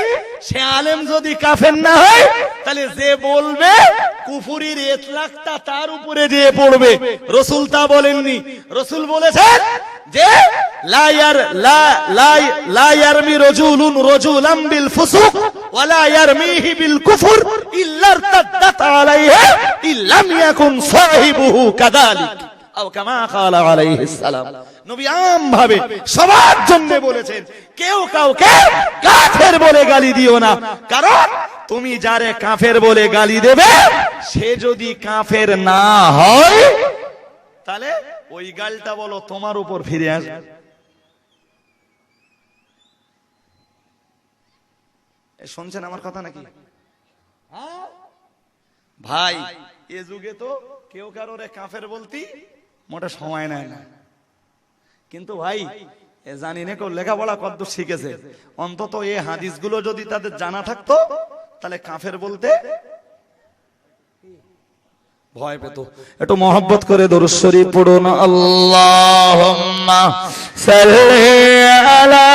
সে আলেম যদি কাফের না হয়, তাহলে যে বলবে কুফুরির ইতলাকটা তার উপরে যে পড়বে। রাসূল তা বলেননি, রাসূল বলেছেন যে লা ইয়ারমি রাজুলুন রাজুলাম বিল ফুসুক ওয়ালা ইয়ারমিহি বিল কুফর ইল্লা ইরতাদ্দাত আলাইহি ইল্লাম ইয়াকুন সাহিবুহু কাযালিক আও কামা ক্বালা আলাইহিস সালাম। নবী আম ভাবে সবার জন্য বলেছেন, কেউ কাউকে কাফের বলে গালি দিও না, কারণ তুমি যারে কাফের বলে গালি দেবে সে যদি কাফের না হয়, তাহলে ওই গালটা বলো তোমার উপর ফিরে আসবে। শুনছেন আমার কথা নাকি ভাই? এ যুগে তো কেউ কারোরে কাফের বলতি মোটা সময় নেয় না, কিন্তু ভাই জানি না কেউ লেখাপড়া কতদূর শিখেছে, অন্তত এই হাদিসগুলো যদি তাদের জানা থাকতো, তাহলে কাফের বলতে ভয় পেত। একটু মহব্বত করে দরুদ শরীফ পড়ুন, আল্লাহুম্মা সাল্লি আলা।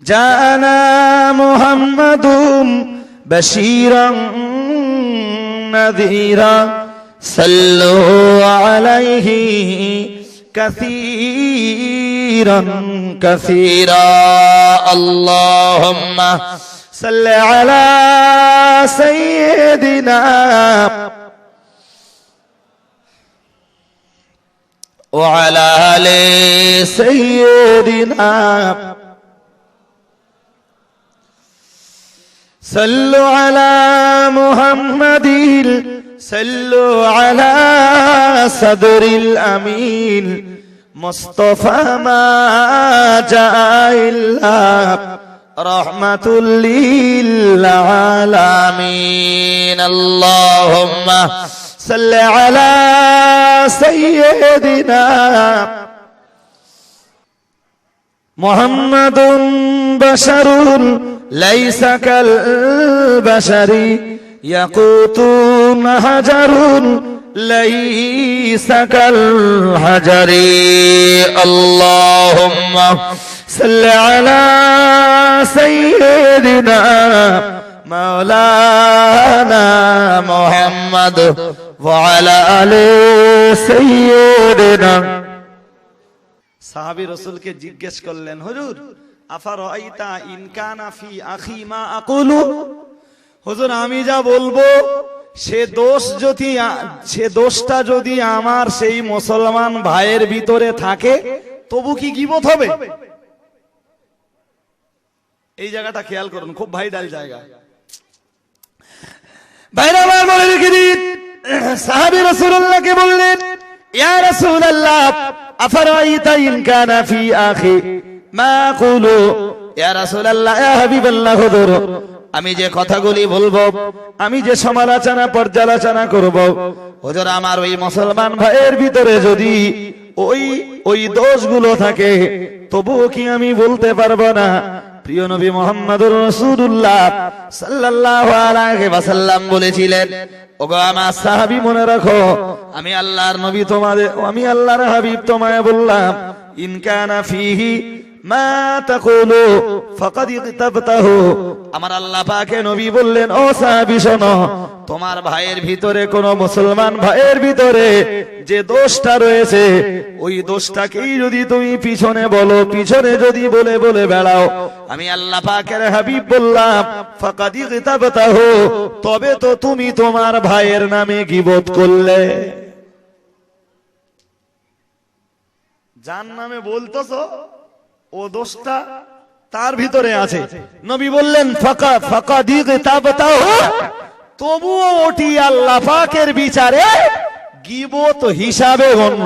জানা মুহাম্মাদুম বাশীরান নাযীরা সাল্লু আলাইহি কাসীরা। خيرا كثيرا اللهم صل على سيدنا وعلى آل سيدنا صلوا على محمد صلوا على صدر الأمين مصطفى ما جاء إلا رحمة للعالمين اللهم صل على سيدنا محمد بشر ليس كالبشر يقوت حجر ليس كالحجر اللهم صل على سيدنا مولانا محمد وعلى آل سيدنا সাহাবী রাসূলকে জিজ্ঞেস করলেন হুজুর আফারাইতা ইন কানা ফি আখি মা আকুলু হুজুর আমি যা বলবো সে দোষটা যদি আমার সেই মুসলমান ভাইয়ের ভিতরে থাকে তবু কি গীবত হবে এই জায়গাটা খেয়াল করুন খুব ভাইটাল জায়গা ভাইরা আমার বলে রেখে দিন সাহাবী রাসূলুল্লাহকে বললেন ইয়া রাসূলুল্লাহ আফারাইতা ইন কানা ফি আখি মা আকুলু ইয়া রাসূলুল্লাহ ইয়া হাবিবাল্লাহ হুজুর আমি যে কথাগুলি বলবো আমি যে সমালোচনা পর্যালোচনা করব হুজুর আমার ওই মুসলমান ভাইয়ের ভিতরে যদি ওই দোষগুলো থাকে তবুও কি আমি বলতে পারবো না প্রিয় নবী মুহাম্মদুর রাসূলুল্লাহ সাল্লাল্লাহু আলাইহি ওয়াসাল্লাম বলেছিলেন ওগো আমার সাহাবী মনে রাখো আমি আল্লাহর নবী আমি আল্লাহর হাবিব তোমায় বললাম ইন কানা ফিহি মা তাকুলু ফাকাদ ইগতাবতাহু আমার আল্লাহ পাকে নবী বললেন ও সাহাবী শোনো তোমার ভাইয়ের ভিতরে কোন মুসলমান ভাইয়ের ভিতরে যে দোষটা রয়েছে ওই দোষটাকেই যদি তুমি পিছনে বলো পিছনে যদি বলে বলে বেড়াও আমি আল্লাহ পাকের হাবিব বললাম ফাকাদ ইগতাবতাহু তবে তো তুমি তোমার ভাইয়ের নামে গীবত করলে যার নামে বলতেছো ও দোষটা তার ভিতরে আছে নবী বললেন ফাকাদ ইগতাবতাহু তবুও ওটি আল্লাহ পাকের বিচারে গীবত হিসাবে গণ্য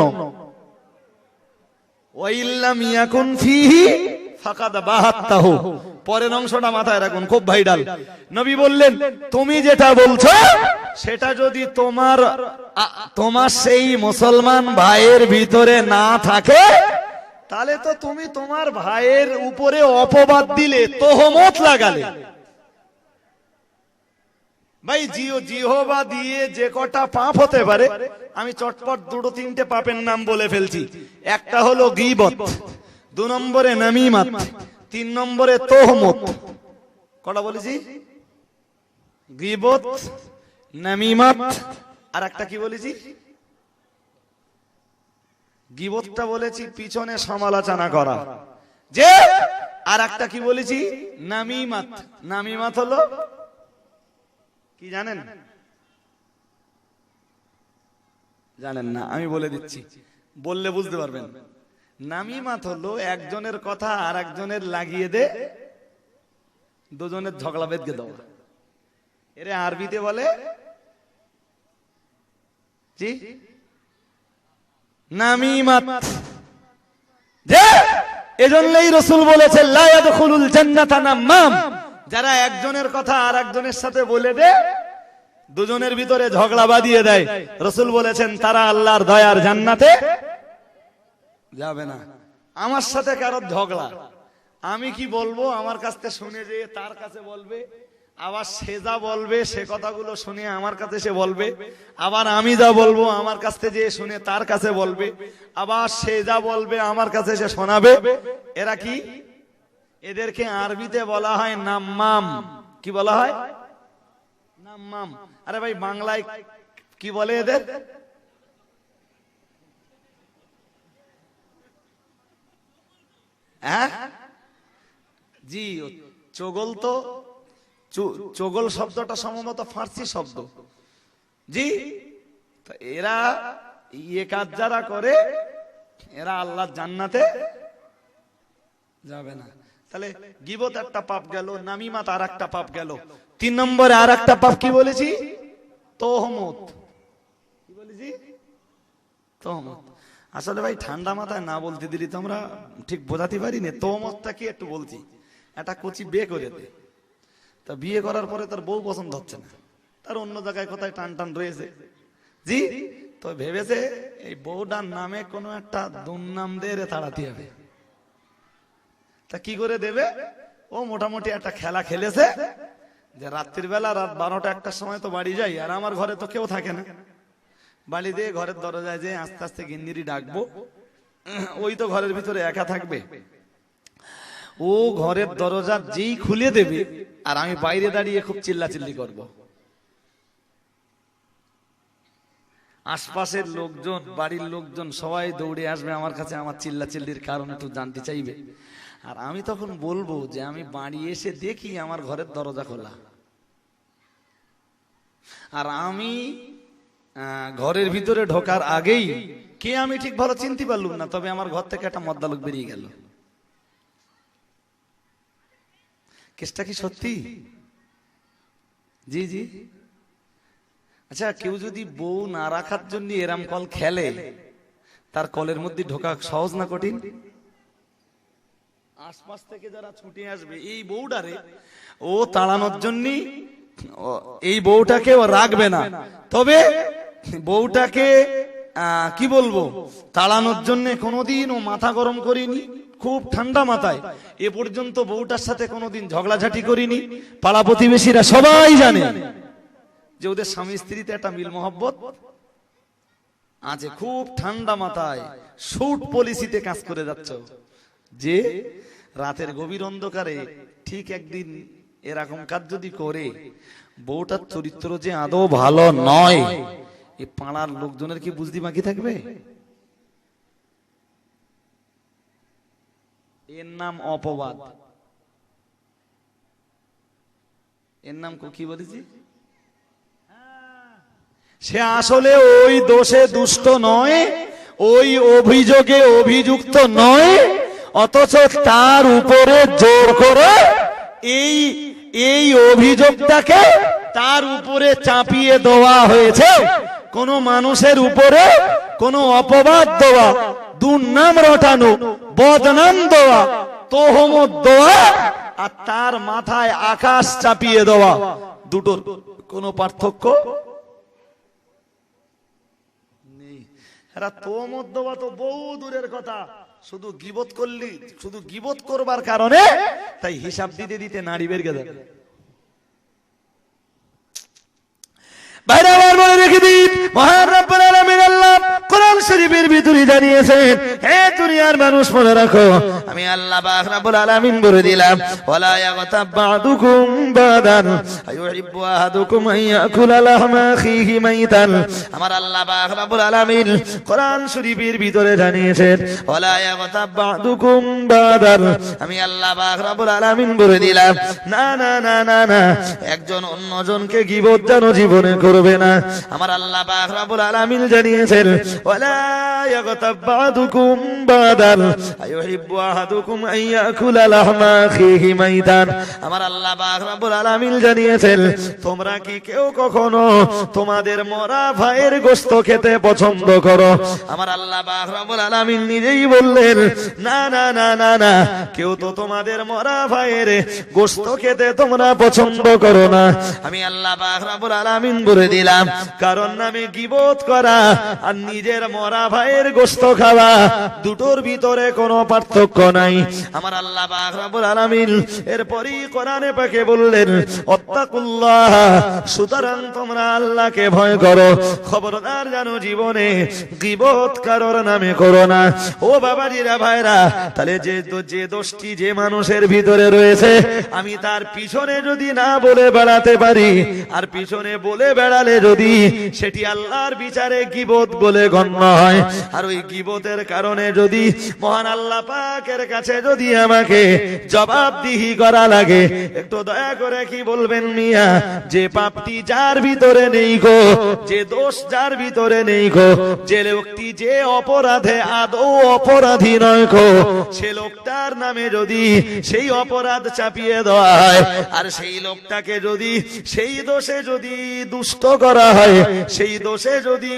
ওয়া ইল্লাম ইয়াকুন ফিহি ফাকাদ বাহাত্তাহু পরের অংশটা মাথায় রাখুন খুব ভাইটাল নবী বললেন তুমি যেটা বলছো সেটা যদি তোমার সেই মুসলমান ভাইয়ের ভিতরে না থাকে তাহলে তো তুমি তোমার ভাইয়ের উপরে অপবাদ দিলে তোহমত লাগালে ভাই জিহবা দিয়ে যে কটা পাপ হতে পারে আমি চটপট দুটো তিনটে পাপের নাম বলে ফেলছি একটা হলো গীবত 2 নম্বরে নামিমাত 3 নম্বরে তোহমত কটা বলেছি গীবত নামিমাত আর একটা কি বলেছি গীবতটা বলেছি পিছনে সমালোচনা করা যে আর একটা কি বলেছি নামিমাত নামিমাত হলো কি জানেন না আমি বলে দিচ্ছি বললে বুঝতে পারবেন নামিমাত হলো একজনের কথা আর একজনের লাগিয়ে দে দুজনের ঝগড়া বেঁধে দেওয়া এর আরবিতে বলে জি নামিমাত যে এজন্যই রাসূল বলেছেন লা ইয়াদখুলুল জান্নাতা নামাম যারা একজনের কথা আর একজনের সাথে বলে দেয় দুজনের ভিতরে ঝগড়া বাঁধিয়ে দেয় রাসূল বলেছেন তারা আল্লাহর দয়ার জান্নাতে যাবে না আমার সাথে কারো ঝগড়া আমি কি বলবো আমার কাছ থেকে শুনে যে তার কাছে বলবে আবার সে যা বলবে সে কথাগুলো শুনে আমার কাছে সে বলবে আবার আমি যা বলবো আমার কাছ থেকে যে শুনে তার কাছে বলবে আবার সে যা বলবে আমার কাছে সে শোনাবে এরা কি এদেরকে আরবিতে বলা হয় নাম্মাম কি বলা হয় নাম্মাম আরে ভাই বাংলায় কি বলে এদের হ্যাঁ জি, চগল তো চগল শব্দটা সম্ভবত ফার্সি শব্দ। জি, তো এরা ইয়ে কাজ যারা করে এরা আল্লাহর জান্নাতে যাবে না। তাহলে গীবত একটা পাপ গেল, নামিমাত আর একটা পাপ গেল। 3 নম্বরে আর একটা পাপ কি বলেছি? তোহমত। কি বলেছি? তোহমত। আসলে ভাই ঠান্ডা মাথায় না বলতে দিলি তো আমরা ঠিক বোঝাতে পারি না। তোহমতটা কি একটু বলছি। একটা কোচি বিয়ে করে দে, তা বিয়ে করার পরে তার বউ পছন্দ হচ্ছে না, তার অন্য জায়গায় কোথায় টান টান রয়েছে। জি, তো ভেবেছে এই বউটার নামে কোনো একটা দুর্নাম দিয়ে তাড়াতে হবে। তা কি করে দেবে? ও মোটামুটি একটা খেলা খেলেছে যে রাত্রির বেলা রাত 12টা 1টার সময় তো বাড়ি যাই, আর আমার ঘরে তো কেউ থাকে না। বাড়ি দিয়ে ঘরের দরজায় যে আস্তে আস্তে গিন্দিরি ডাকবো, ওই তো ঘরের ভিতরে একা থাকবে। ও ঘরের দরজা যেই খুলে দেবে আর আমি বাইরে দাঁড়িয়ে খুব চিল্লাচিল্লি করব। আশপাশের লোকজন, বাড়ির লোকজন সবাই দৌড়ে আসবে আমার কাছে, আমার চিল্লাচিল্লির কারণ একটু জানতে চাইবে। আর আমি তখন বলবো যে আমি বাড়ি এসে দেখি আমার ঘরের দরজা খোলা, আর আমি ঘরের ভিতরে ঢোকার আগেই কে আমি ঠিক ভালো চিনতে পারলুম না, তবে আমার ঘর থেকে একটা মদ্দা লোক বেরিয়ে গেল। কেসটা কি সত্যি? জি জি। আচ্ছা, কেউ যদি বউ না রাখার জন্য এরাম কল খেলে, তার কলের মধ্যে ঢোকা সহজ না কঠিন? আশপাশ থেকে যারা ছুটে আসবে এই বউটারে ও তাড়ানোর জন্য, এই বউটাকে ও রাখবে না, তবে বউটাকে কি বলবো তাড়ানোর জন্য কোনোদিন ও মাথা গরম করিনি, খুব ঠান্ডা মাথায় এ পর্যন্ত বউটার সাথে কোনোদিন ঝগড়াঝাটি করিনি। পাড়া প্রতিবেশীরা সবাই জানে যে ওদের স্বামী স্ত্রীতে একটা মিল মহব্বত আছে। খুব ঠান্ডা মাথায় শুট পলিসিতে কাজ করে যাচ্ছ, যে রাতের গভীর অন্ধকারে ঠিক একদিন এরকম কাজ যদি করে, বউটার চরিত্র যে আদৌ ভালো নয়, এই পাড়ার লোকজনের কি বুঝতে বাকি থাকবে? এর নাম অপবাদ। এর নাম কি বলেছি? সে আসলে ওই দোষে দুষ্ট নয়, ওই অভিযোগে অভিযুক্ত নয়, অথচ তার উপরে জোর করে এই অভিযোগটাকে তার উপরে চাপিয়ে দেওয়া হয়েছে। কোন মানুষের উপরে কোন অপবাদ দেওয়া, দুর্নাম রটানো, বদনাম দেওয়া, তোহমত দেওয়া, আর তার মাথায় আকাশ চাপিয়ে দেওয়া, দুটোর কোনো পার্থক্য নেই। এরা তোহমত দেওয়া তো বহু দূরের কথা, শুধু গীবত করলি, শুধু গীবত করবার কারণে তাই হিসাব দিতে দিতে নাড়ি বের গেছে। বাইরে আবার বলে রেখে দিন, মহান রব্বুল আলামিন আল্লাহ কোরআন শরীফের ভিতরে জানিয়েছেন, হে দুনিয়ার মানুষ মনে রাখো, আমি আল্লাহ পাক রব্বুল আলামিন বলে দিলাম, ওয়ালা ইয়াগতাব বা'দুকুম বা'দান আইয়ুহিব্বু আহাদুকুম আন ইয়াকুলা লাহমা আখিহি মাইতান। আমার আল্লাহ পাক রব্বুল আলামিন কোরআন শরীফের ভিতরে জানিয়েছেন, ওয়ালা ইয়াগতাব বা'দুকুম বা'দান, আমি আল্লাহ পাক রব্বুল আলামিন বলে দিলাম, না না না না না, একজন অন্যজনকে গীবত যেন জীবনে করবে না। আমার আল্লাহ পাক রব্বুল আলামিন জানিয়েছেন, ওয়ালা ইয়াগতাব বা'দুকুম বা'দান আইয়ুহিব্বু আহাদুকুম আন ইয়াকুলা লাহমা আখিহি মাইতান। আমার আল্লাহ পাক রব্বুল আলামিন জানিয়েছেন, তোমরা কি কেউ কখনো তোমাদের মরা ভাইয়ের গোশত খেতে পছন্দ করো? আমার আল্লাহ পাক রব্বুল আলামিন নিজেই বললেন, না না না না না, কেউ তো তোমাদের মরা ভাইয়ের গোশত খেতে তোমরা পছন্দ করো না। আমি আল্লাহ পাক রব্বুল আলামিন বলে দিলাম, কারণ নামে গীবত করা আর নিজের মরা ভাইয়ের গোশত খাওয়া, দুটোর ভিতরে কোনো পার্থক্য নাই। আমার আল্লাহ পাক রব্বুল আলামিন এরপরই কোরআনে পাকে বললেন, ওয়াত্তাকুল্লাহ, সুতরাং তোমরা আল্লাহকে ভয় করো, খবরদার যেন জীবনে গীবত কারোর নামে করো না। ও বাবাজিরা ভাইরা, তাহলে যে দোষটি যে মানুষের ভিতরে রয়েছে, আমি তার পিছনে যদি না বলে বেড়াতে পারি, আর পিছনে বলে বেড়ালে যদি সেটি আল্লাহর বিচারে গীবত বলে গণ্য নয়। আর ওই গীবতের কারণে যদি মহান আল্লাহ পাকের কাছে যদি আমাকে জবাবদিহি করা লাগে, একটু দয়া করে কি বলবেন মিয়া, যে পাপটি যার ভিতরে নেই গো, যে দোষ যার ভিতরে নেই গো, যে লোকটি যে অপরাধে আদৌ অপরাধী নয় গো, সে লোকটার নামে যদি সেই অপরাধ চাপিয়ে দেওয়া হয়, আর সেই লোকটাকে যদি সেই দোষে যদি দুষ্ট করা হয়, সেই দোষে যদি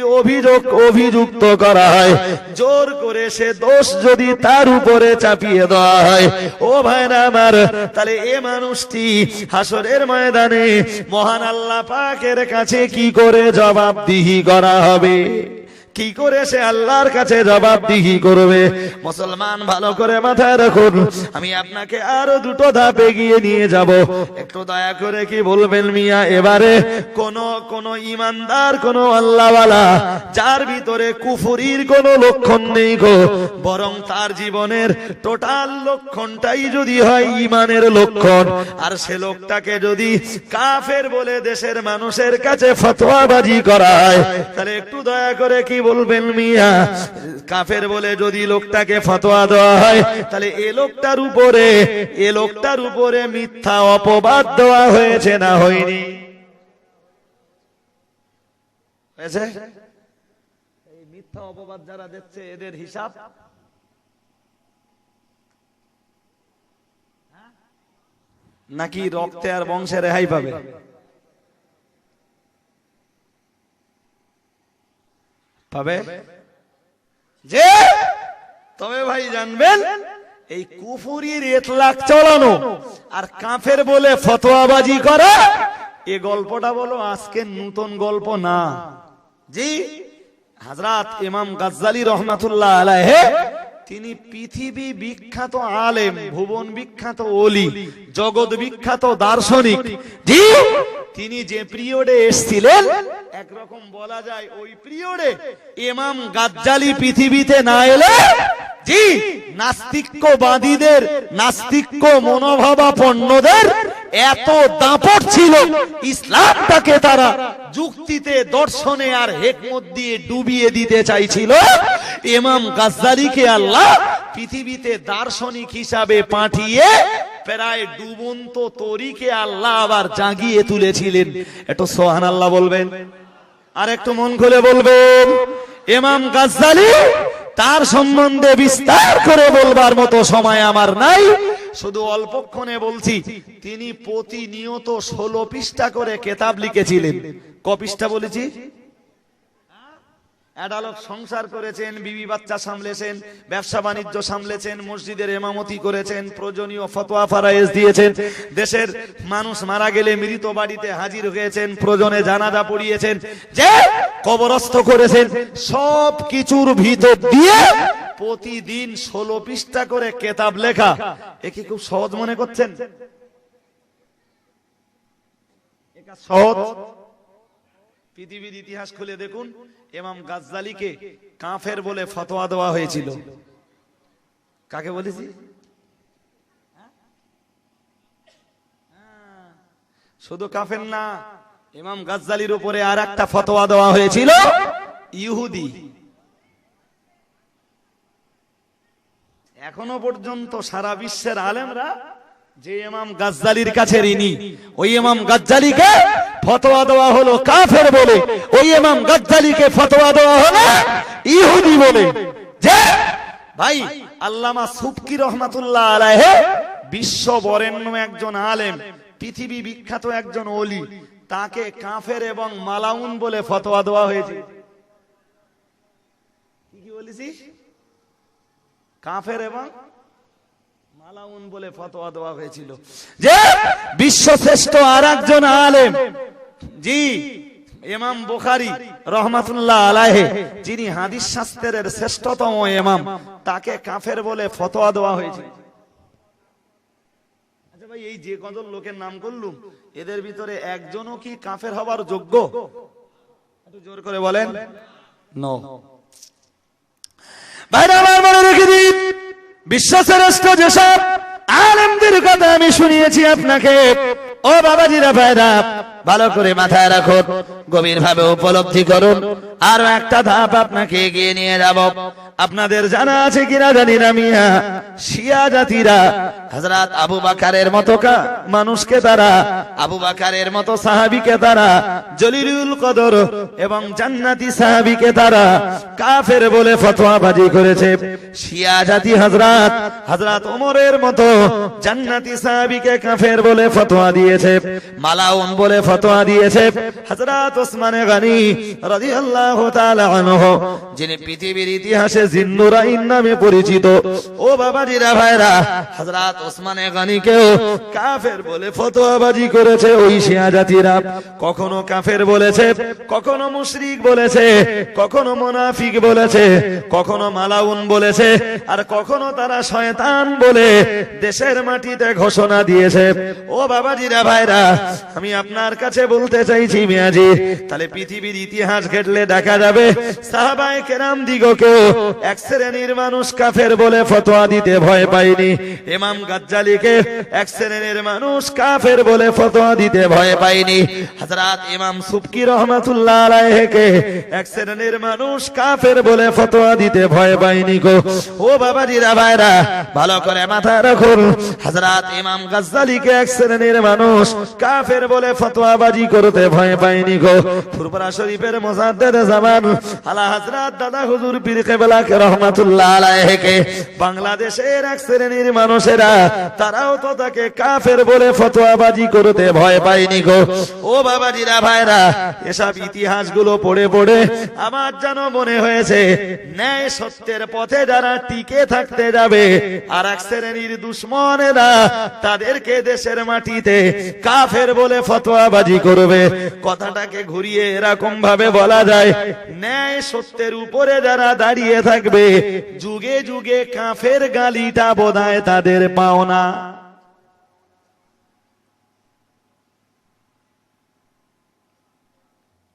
অভিযুক্ত করা হয়, জোর করে সে দোষ যদি তার উপরে চাপিয়ে দেওয়া হয়, ও ভাইরা আমার, তাহলে এ মানুষটি হাসরের ময়দানে মহান আল্লাহ পাকের কাছে কি করে জবাবদিহি করা হবে? কি করে সে আল্লাহর কাছে জবাবদিহি করবে? মুসলমান ভালো করে মাথায় রাখুন, আমি আপনাকে আরো দুটো ধাপ এগিয়ে নিয়ে যাব। একটু দয়া করে কি বলবেন মিয়া, এবারে কোন ইমানদার, কোন আল্লাহওয়ালা যার ভিতরে কুফরির কোন লক্ষণ নেই গো, বরং তার জীবনের টোটাল লক্ষণটাই যদি হয় ইমানের লক্ষণ, আর সে লোকটাকে যদি কাফের বলে দেশের মানুষের কাছে ফতোয়াবাজি করা হয়, তাহলে একটু দয়া করে কি বলবেন মিয়া, কাফের বলে যদি লোকটাকে ফতোয়া দেওয়া হয়, তাহলে এ লোকটার উপরে মিথ্যা অপবাদ দেওয়া হয়েছে না হয়নি? হয়েছে? এই মিথ্যা অপবাদ যারা দিচ্ছে এদের হিসাব নাকি রক্তে আর বংশে রেহাই পাবে? পাবে যে, তবে ভাই জানবেন, এই কুফরির ইতলাক চালানো আর কাফের বলে ফতোয়াবাজি করা, এ গল্পটা বলো আজকে নতুন গল্প না। জি, হযরত ইমাম গাজ্জালী রাহমাতুল্লাহ আলাইহি, তিনি পৃথিবী বিখ্যাত আলেম, ভুবন বিখ্যাত ওলি, জগৎ বিখ্যাত দার্শনিক। জি, তিনি যে পিরিয়ডে এসেছিলেন, একরকম বলা যায় ওই পিরিয়ডে ইমাম গাজ্জালী পৃথিবীতে না এলে, জি, নাস্তিক্যবাদীদের, নাস্তিক্য মনোভাবাপন্নদের এত দাপট ছিল, ইসলামটাকে তারা যুক্তিতে, দর্শনে আর হিকমত দিয়ে ডুবিয়ে দিতে চাইছিল। ইমাম গাজ্জালীকে আল্লাহ পৃথিবীতে দার্শনিক হিসাবে পাঠিয়ে প্রায় ডুবন্ত তরীকে আল্লাহ আবার জাগিয়ে তুলেছিলেন। একটু সুবহানাল্লাহ বলবেন, আর একটু মন খুলে বলবেন। ইমাম গাজ্জালী, তার সম্বন্ধে বিস্তার করে বলবার মতো সময় আমার নাই, শুধু অল্পক্ষণে বলছি। তিনি প্রতিনিয়ত 16 পৃষ্ঠা করে কিতাব লিখেছিলেন। ক পৃষ্ঠা বলেছি? অ্যাডালট সংসার করেছেন, বিবি বাচ্চা সামলেছেন, ব্যবসা বাণিজ্য সামলেছেন, মসজিদের ইমামতি করেছেন, প্রয়োজনীয় ফতোয়া ফারায়েজ দিয়েছেন, দেশের মানুষ মারা গেলে মৃত বাড়িতে হাজির হয়েছেন, প্রয়োজনে জানাজা পড়িয়েছেন, যে কবরস্থ করেছেন, সব কিছুর ভিতর দিয়ে প্রতিদিন 16 পৃষ্ঠা করে কিতাব লেখা। এ কি খুব সহজ মনে করছেন? এটা সহজ? পৃথিবীর ইতিহাস খুলে দেখুন, ইমাম গাজ্জালীকে কাফের বলে ফতোয়া দেওয়া হয়েছিল। কাকে বলেছি? শুধু কাফের না, ইমাম গাজ্জালীর উপরে আর একটা ফতোয়া দেওয়া হয়েছিল, ইহুদি। এখনো পর্যন্ত সারা বিশ্বের আলেমরা যে ইমাম গাজ্জালীর কাছে ঋণী, ওই ইমাম গাজ্জালীকে ফতোয়া দেওয়া হলো কাফের বলে, ওই ইমাম গাজ্জালীকে ফতোয়া দেওয়া হলো ইহুদি বলে। যে ভাই আল্লামা সুবকি রহমাতুল্লাহ আলাইহি বিশ্ব বরেণ্য একজন আলেম, পৃথিবী বিখ্যাত একজন ওলি, তাকে কাফের এবং মালাউন বলে ফতোয়া দেওয়া হয়েছে। কি বলেছি? কাফের এবং মালাউন বলে ফতোয়া দেওয়া হয়েছিল। যে বিশ্বশ্রেষ্ঠ আর একজন আলেম, জি, ইমাম বুখারী রহমাতুল্লাহ আলাইহি, যিনি হাদিস শাস্ত্রের শ্রেষ্ঠতম ইমাম, তাকে কাফের বলে ফতোয়া দেওয়া হয়েছে। আচ্ছা ভাই, এই যে কজন লোকের নাম করলুম, এদের ভিতরে একজনও কি কাফের হবার যোগ্য? একটু জোর করে বলেন। নো। ভাইরা আমার, মনে রেখে দিন, বিশ্বশ্রেষ্ঠ যেসব আলেমদের কথা আমি শুনিয়েছি আপনাকে, ও বাবাজিরা, ভাইরা, ভালো করে মাথায় রাখুন, গভীর ভাবে উপলব্ধি করুন। আরো একটা ধাপ আপনাকে এগিয়ে নিয়ে যাব। আপনাদের জানা আছে কিনা জানি না মিয়া, শিয়া জাতিরা হযরত আবু বকরের মতো মানুষকে তারা, আবু বকরের মতো সাহাবীকে তারা, জলিলুল কদর এবং জান্নাতি সাহাবীকে তারা কাফের বলে ফতোয়াবাজি করেছে। শিয়া জাতি হযরত ওমরের মতো জান্নাতি সাহাবীকে কাফের বলে ফতোয়া দিয়েছে, মালাউন বলে ফতোয়া দিয়েছে। হযরত ওসমান গনি রাদিয়াল্লাহু তাআলা আনহু, যিনি পৃথিবীর ইতিহাসে জিন্নুরাইন নামে পরিচিত, ও বাবাজিরা ভাইরা, হযরত ওসমান গনিকেও কাফের বলে ফতোয়াবাজি করেছে ওই শিয়া জাতিরা। কখনো কাফের বলেছে, কখনো মুশরিক বলেছে, কখনো মুনাফিক বলেছে, কখনো মালাউন বলেছে, আর কখনো তারা শয়তান বলে দেশের মাটিতে ঘোষণা দিয়েছে। ও বাবাজিরা ভাইরা, আমি আপনার কাছে বলতে চাইছি মিয়াজি, তাহলে পৃথিবীর ইতিহাস ঘেটলে দেখা যাবে সাহাবায়ে কেরাম দিগকেও এক শ্রেণীর মানুষ কাফের বলে ফতোয়া দিতে ভয় পায়নি। ইমাম গাজ্জালিকে এক শ্রেণীর মানুষ কাফের বলে ফতোয়া দিতে ভয় পায়নি। হযরত ইমাম সুবকি রহমাতুল্লাহ আলাইহিকে এক শ্রেণীর মানুষ কাফের বলে ফতোয়া দিতে ভয় পায়নি গো। ও বাবাজিরা ভাইরা, ভালো করে মাথায় রাখুন, হযরত ইমাম গাজ্জালিকে এক শ্রেণীর মানুষ কাফের বলে ফতোয়াবাজি করতে ভয় পায়নি গো। ফুরফুরা শরীফের মুজাদ্দিদ জামান আলা হযরত দাদা হুজুর পীর কেবলা রহমাতুল্লাহ আলাইহিকে বাংলাদেশের এক শ্রেণীর মানুষেরা তারাও তো তাকে কাফের বলে ফতোয়াবাজি করতে ভয় পায়নি গো। ও বাবাজিরা ভাইরা, এসব ইতিহাসগুলো পড়ে পড়ে আমার যেন মনে হয়েছে ন্যায় সত্যের পথে যারা টিকে থাকতে যাবে, আর এক শ্রেণীর দুশমনেরা তাদেরকে দেশের মাটিতে কাফের বলে ফতোয়াবাজি করবে। কথাটাকে ঘুরিয়ে এরকম ভাবে বলা যায়, ন্যায় সত্যের উপরে যারা দাঁড়িয়ে থাকবে, যুগে যুগে কাফের গালিটা বোধহয় তাদের পাওনা।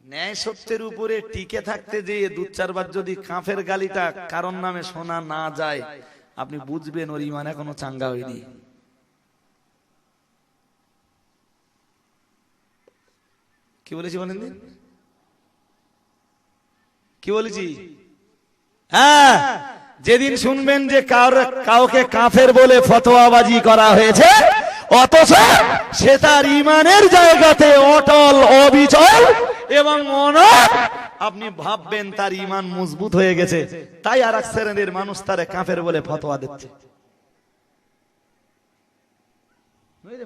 ন্যায় সত্যের উপরে টিকে থাকতে যেয়ে দু চারবার যদি কাফের গালিটা কারণ নামে শোনা না যায়, আপনি বুঝবেন ওর ঈমান এখনো চাঙ্গা হয়নি। কি বলেছি বলেন দিন, কি বলেছি? হ্যাঁ, যেদিন শুনবেন যে কাউকে কাফের বলে ফতোয়াবাজি করা হয়েছে, অথচ সে তার ঈমানের জায়গাতে অটল অবিচল এবং অনড়, আপনি ভাববেন তার ঈমান মজবুত হয়ে গেছে, তাই আর এক শ্রেণীর মানুষ তারে কাফের বলে ফতোয়া দিচ্ছে।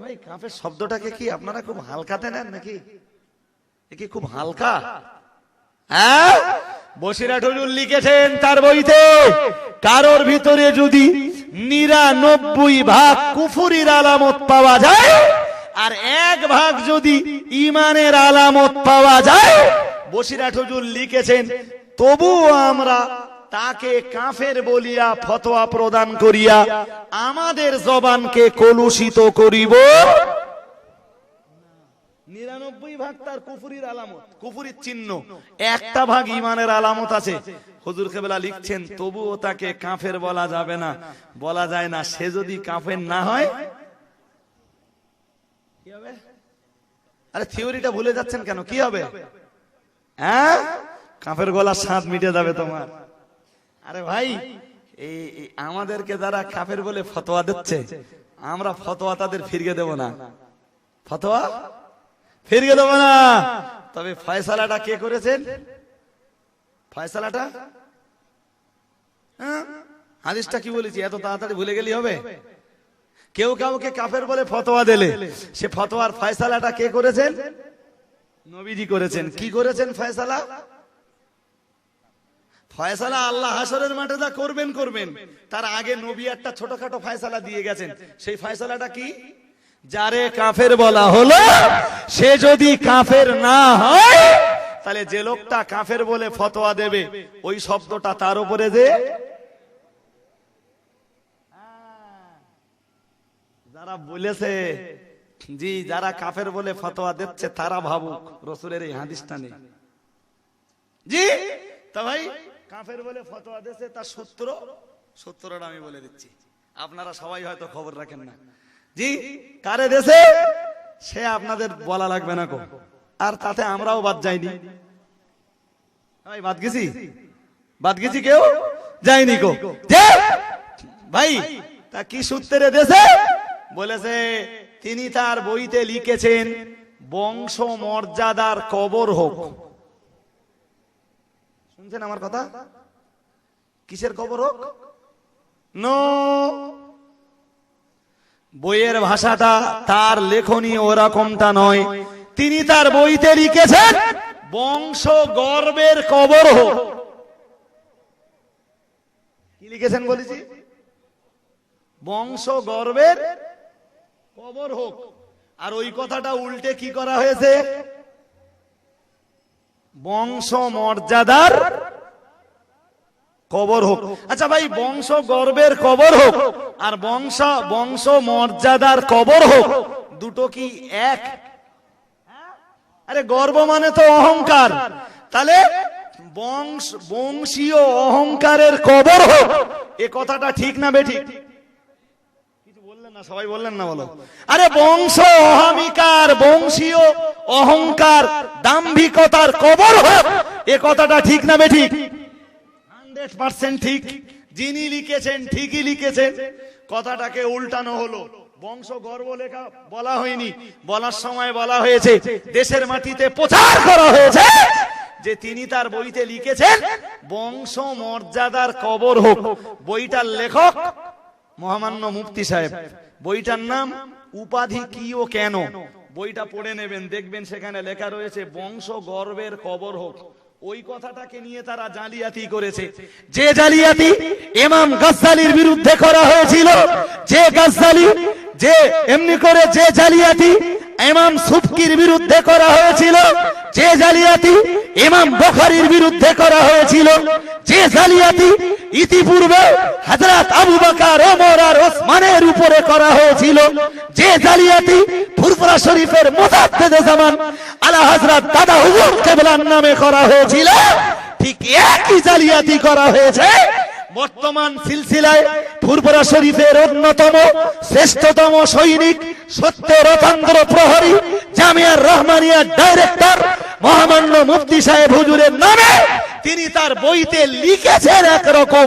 ভাই, কাফের শব্দটাকে কি আপনারা খুব হালকাতে নেন নাকি? কি খুব হালকা? হ্যাঁ, বসিরাট হুজুর লিখেছেন তার বইতে, কারোর ভিতরে যদি 99 কুফরির আলামত পাওয়া যায় আর 1 যদি ঈমানের আলামত পাওয়া যায়, বসিরাট হুজুর লিখেছেন তবুও আমরা তাকে কাফের বলিয়া ফতোয়া প্রদান করিয়া আমাদের জবানকে কলুষিত করিব। 99 তার কুফরির আলামত, কুফরির চিহ্ন, 1টা ভাগ ঈমানের আলামত আছে। হুজুর কেবলা লিখছেন তবুও তাকে কাফের বলা যাবে না, বলা যায় না। সে যদি কাফের না হয় কি হবে? আরে থিওরিটা ভুলে যাচ্ছেন কেন? কি হবে? হ্যাঁ, কাফের গলার স্বাদ মিটে যাবে তোমার। আরে ভাই, এই আমাদেরকে যারা কাফের বলে ফতোয়া দিচ্ছে, আমরা ফতোয়া তাদের ফিরিয়ে দেব না, ফতোয়া ফিরিয়ে দেব না। তবে ফয়সালাটা কে করেছেন? ফয়সালাটা হাদিসটা কি বলেছি? এত তাড়াতাড়ি ভুলে গেলি হবে? কেউ কাউকে কাফের বলে ফতোয়া দিলে সে ফতোয়ার ফয়সালাটা কে করেছেন? নবীজি করেছেন। কি করেছেন ফয়সালা? ফয়সালা আল্লাহ হাসরের মাঠে যা করবেন করবেন, তার আগে নবী একটা ছোটখাটো ফয়সালা দিয়ে গেছেন। সেই ফয়সালাটা কি? যারে কাফের বলা হলো সে যদি কাফের না হয়, তাহলে যে লোকটা কাফের বলে ফতোয়া দেবে ওই শব্দটা তার উপরে যে যারা বলেছে, জি, যারা কাফের বলে ফতোয়া দিচ্ছে তারা ভাবুক রাসূলের এই হাদিসটা নেই। জি, তা ভাই কাফের বলে ফতোয়া দিচ্ছে তার সূত্রটা আমি বলে দিচ্ছি, আপনারা সবাই হয়তো খবর রাখেন না। জি, কারে দেশে সে আপনাদের বলা লাগবে না। আর তাতে আমরাও বাদ যাইনি। ভাই বাদ গেছি কেউ যায়নি কো যে ভাই তা কি সূত্রে দেশে বলেছে তিনি তার বইতে লিখেছেন বংশ মর্যাদার কবর হোক। শুনছেন আমার কথা? কিসের কবর হোক? নো, বইয়ের ভাষাটা তার লেখনী ওরকমটা নয়। তিনি তার বইতে লিখেছেন বংশ গর্বের কবর হোক। কি লিখেছেন বলেছি? বংশ গর্বের কবর হোক। আর ওই কথাটা উল্টে কি করা হয়েছে? বংশ মর্যাদার কবর হোক। আচ্ছা ভাই, বংশ গর্বের কবর হোক আর বংশ মর্যাদার কবর হোক, দুটো কি এক? আরে গর্ব মানে তো অহংকার, তাহলে বংশীয় অহংকারের কবর হোক, এ কথাটা ঠিক না বেঠিক? কিছু বললেন না, সবাই বললেন না, বলো। আরে বংশ অহমিকার, বংশীয় অহংকার, দাম্ভিকতার কবর হোক, এ কথাটা ঠিক না বেঠিক? 100% ঠিক। যিনি লিখেছেন ঠিকই লিখেছেন, কথাটাকে উল্টানো হলো। বংশ গর্ব লেখা বলা হয়নি, বলার সময় বলা হয়েছে, দেশের মাটিতে প্রচার করা হয়েছে যে তিনি তার বইতে লিখেছেন বংশ মর্যাদার কবর হোক। বইটার লেখক মহামান্য মুফতি সাহেব। বইটার নাম উপাধি কি ও কেন। বইটা পড়ে নেবেন, দেখবেন সেখানে লেখা রয়েছে বংশ গর্বের কবর হোক। ওই কথাটাকে নিয়ে তারা জালিয়াতি করেছে। যে জালিয়াতি ইমাম গাজ্জালির বিরুদ্ধে করা হয়েছিল, যে গাজ্জালি যে এমনি করে যে জালিয়াতি ইমাম সুবকির বিরুদ্ধে করা হয়েছিল, যে জালিয়াতি ইমাম বুখারীর বিরুদ্ধে করা হয়েছিল, যে জালিয়াতি ইতিপূর্বে হযরত আবু বকর, ওমর আর ওসমানের উপরে করা হয়েছিল, যে জালিয়াতি ফুরফুরা শরীফের মুজাদ্দিদে জামান আলা হযরত দাদা হুজুর কিবলার নামে করা হয়েছিল, ঠিক একই জালিয়াতি করা হয়েছে বর্তমান সিলসিলায় ফুরফুরা শরীফের অন্যতম শ্রেষ্ঠতম সৈনিক, সত্য রথান্দ্র প্রহরী, জামিয়ার রহমানিয়ার ডাইরেক্টর মহামান্য মুফতি সাহেব হুজুরের নামে। তিনি তার বইতে লিখেছেন একরকম,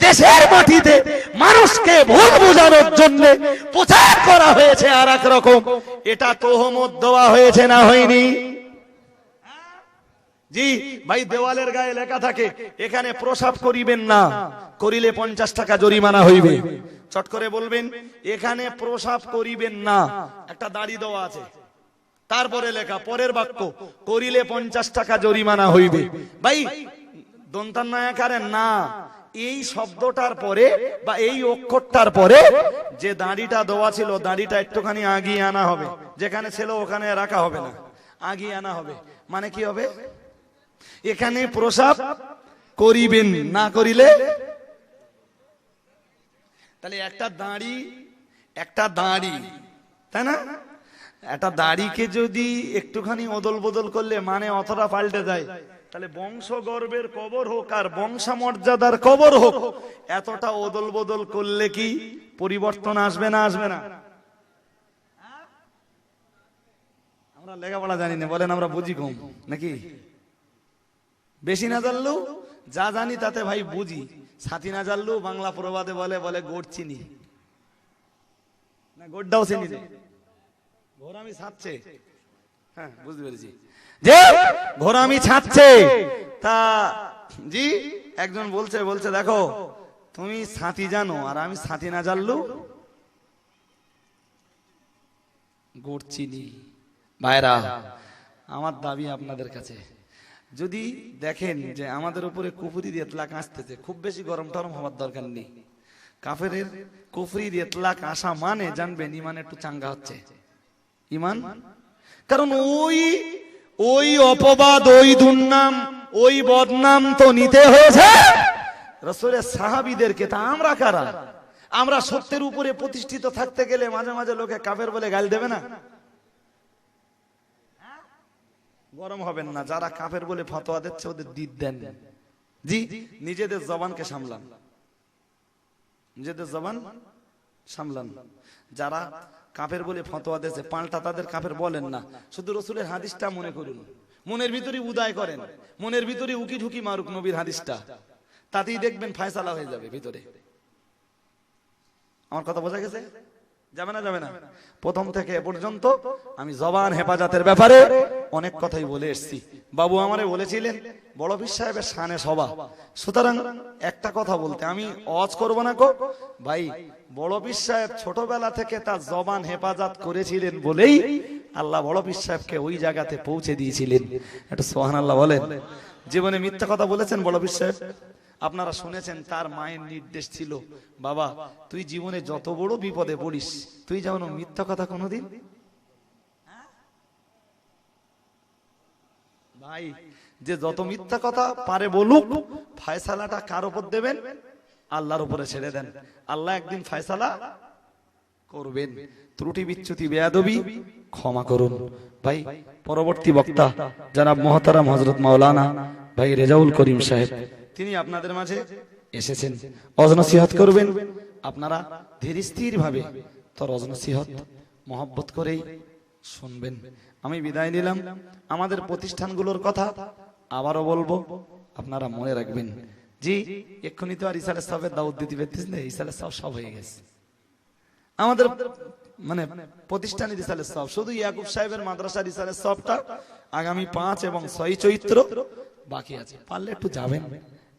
দেশের মাটিতে মানুষকে ভুল বোঝানোর জন্য প্রচার করা হয়েছে আর একরকম। এটা তোহমত দেওয়া হয়েছে না হয়নি? জি ভাই, দেওয়ালের গায়ে লেখা থাকে এখানে প্রসাব করিবেন না, করিলে 50 টাকা জরিমানা হইবে। চট করে বলবেন এখানে প্রসাব করিবেন না, একটা দাড়ি দেওয়া আছে, তারপরে লেখা পরের বাক্য করিলে 50 টাকা জরিমানা হইবে। ভাই দন্তান্নয়াকারে না, এই শব্দটার পরে বা এই অক্ষরটার পরে যে দাড়িটা দেওয়া ছিল, দাড়িটা একটুখানি আগিয়ে আনা হবে। যেখানে ছিল ওখানে রাখা হবে না, আগিয়ে আনা হবে। মানে কি হবে? এখানে প্রসাব করিবেন না, করিলে। তাহলে একটা দাড়ি, তাই না? একটা দাড়িকে যদি একটুখানি অদল বদল করলে মানে অতটা পাল্টে যায়, তাহলে বংশ গর্বের কবর হোক আর বংশমর্যাদার কবর হোক, এতটা অদল বদল করলে কি পরিবর্তন আসবে না? আসবে না? আমরা লেখাপড়া জানি না বলেন, আমরা বুঝি কম নাকি? বেশি না জানলেও যা জানি তাতে ভাই বুঝি। ছাতি না জানলেও বাংলা প্রবাদে বলে গোড় চিনি না, গোড়টাও চিনি না। ঘোরামি ছাড়ছে, হ্যাঁ বুঝতে পেরেছি যে ঘোরামি ছাড়ছে। তা জি একজন বলছে দেখো তুমি ছাতি জানো আর আমি ছাতি না জানলেও গোড় চিনি। ভাইরা, আমার দাবি আপনাদের কাছে, যদি দেখেন যে আমাদের উপরে কুফরি দিয়ে ইতলাক আসতেছে, খুব বেশি গরম টরম হওয়ার দরকার নেই। কাফেরের কুফরি দিয়ে ইতলাক আসা মানে জানবেন ইমান একটু চাঙ্গা হচ্ছে। ইমান, কারণ ওই অপবাদ, ওই দুর্নাম, ওই বদনাম তো নিতে হয়েছে রাসূলের সাহাবীদেরকে। তা আমরা কারা? আমরা সত্যের উপরে প্রতিষ্ঠিত থাকতে গেলে মাঝে মাঝে লোকে কাফের বলে গাল দেবে না? গরম হবেন না, যারা কাফের বলে ফতোয়া দিচ্ছে ওদের দিদ দেন। জি, নিজেদের জবানকে সামলান, নিজেদের জবান সামলান। যারা কাফের বলে ফতোয়া দিয়েছে, পাল্টা তাদের কাফের বলেন না, শুধু রসুলের হাদিসটা মনে করুন, মনের ভিতরে উদয় করেন, মনের ভিতরে উকি ঢুকি মারুক নবীর হাদিসটা, তাতেই দেখবেন ফায়সালা হয়ে যাবে ভিতরে। আমার কথা বোঝা গেছে? যাবে না? যাবে না? প্রথম থেকে এ পর্যন্ত আমি জবান হেফাজতের ব্যাপারে অনেক কথাই বলে এসেছি। বাবু আমারে বলেছিলেন বড় পীর সাহেবের শানে সভা, সুতরাং একটা কথা বলতে আমি ওয়াজ করব না গো ভাই। বড় পীর সাহেব ছোটবেলা থেকে তার জবান হেফাজত করেছিলেন বলেই আল্লাহ বড় পীর সাহেবকে ওই জায়গাতে পৌঁছে দিয়েছিলেন। একটু সুবহানাল্লাহ বলেন। জীবনে মিথ্যা কথা বলেছেন বড় পীর সাহেব? আপনারা শুনেছেন তার মায়ের নির্দেশ ছিল, বাবা তুই জীবনে যত বড় বিপদে পড়িস তুই যেন মিথ্যা কথা কোনোদিন। ভাই যে যত মিথ্যা কথা পারে বলুক, ফয়সালাটা কার উপর দেবেন? আল্লাহর উপরে ছেড়ে দেন, আল্লাহ একদিন ফয়সালা করবেন। ত্রুটি বিচ্যুতি বেয়াদবি ক্ষমা করুন। ভাই পরবর্তী বক্তা জনাব মুহতারাম হযরত মাওলানা ভাই রেজাউল করিম সাহেব, তিনি আপনাদের মাঝে এসেছেন, ওয়াজ নসিহত করবেন। আপনারা ধীর স্থির ভাবে তোর ওয়াজ নসিহত মহব্বত করেই শুনবেন। আমি বিদায় নিলাম। আমাদের প্রতিষ্ঠানগুলোর কথা আবারও বলবো, আপনারা মনে রাখবেন। জি এক্ষুনি তো আর ইসালে সাহেবের দাওয়াত দিতে পারতেছ না, ইসালে সাহেব সব হয়ে গেছে। আমাদের মানে প্রতিষ্ঠানে রিসালে সব, শুধু ইয়াকুব সাহেবের মাদ্রাসা রিসালে সবটা আগামী 5 এবং 6 চৈত্র বাকি আছে, পারলে একটু যাবেন,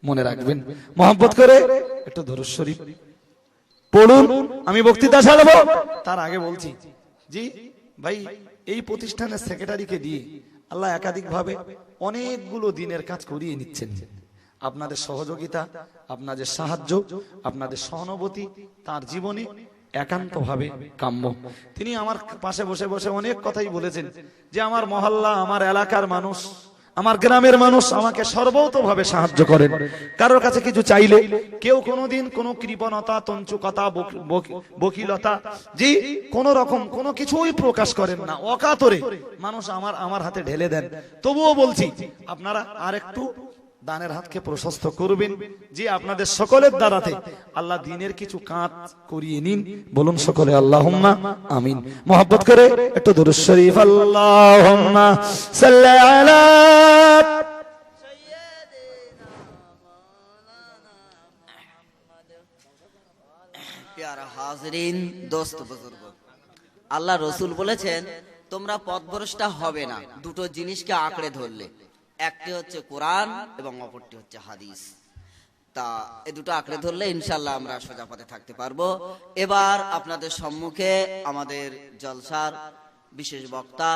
মনে রাখবেন। মহব্বত করে একটু দরুদ শরীফ পড়ুন। আমি বক্তৃতা চালাবো তার আগে বলছি, জি ভাই এই প্রতিষ্ঠানের সেক্রেটারিকে দিয়ে আল্লাহ একাধিক ভাবে অনেকগুলো দিনের কাজ করিয়ে নিচ্ছেন। আপনাদের সহযোগিতা, আপনাদের সাহায্য, আপনাদের সহানুভূতি তার জীবনে একান্ত ভাবে কাম্য। তিনি আমার পাশে বসে বসে অনেক কথাই বলেছেন যে আমার মহল্লা, আমার এলাকার মানুষ, আমার গ্রামের মানুষ আমাকে সর্বতভাবে সাহায্য করেন। কারোর কাছে কিছু চাইলে কেউ কোনোদিন কোনো কৃপণতা, তঞ্চুকতা, বকিলতা, জি কোন রকম কোনো কিছুই প্রকাশ করেন না, অকাতরে মানুষ আমার হাতে ঢেলে দেন। তবুও বলছি আপনারা আরেকটু দানের হাতকে প্রশস্ত করবেন, যে আপনাদের সকলের দ্বারাতে আল্লাহ দ্বীনের কিছু কাজ করিয়ে নিন। বলুন সকলে আল্লাহুম্মা আমিন। মহব্বত করে একটু দুরূদ শরীফ আল্লাহুম্মা সাল্লি আলা প্যারা হাজরিন, দোস্ত বুজুর্গ, আল্লাহ রসুল বলেছেন তোমরা পথভ্রষ্ট হবে না দুটো জিনিসকে আঁকড়ে ধরলে, একটি হচ্ছে কোরআন এবং অপরটি হচ্ছে হাদিস। তা এই দুটো আঁকড়ে ধরলে ইনশাআল্লাহ আমরা সোজা পথে থাকতে পারবো। এবার আপনাদের সম্মুখে আমাদের জলসার বিশেষ বক্তা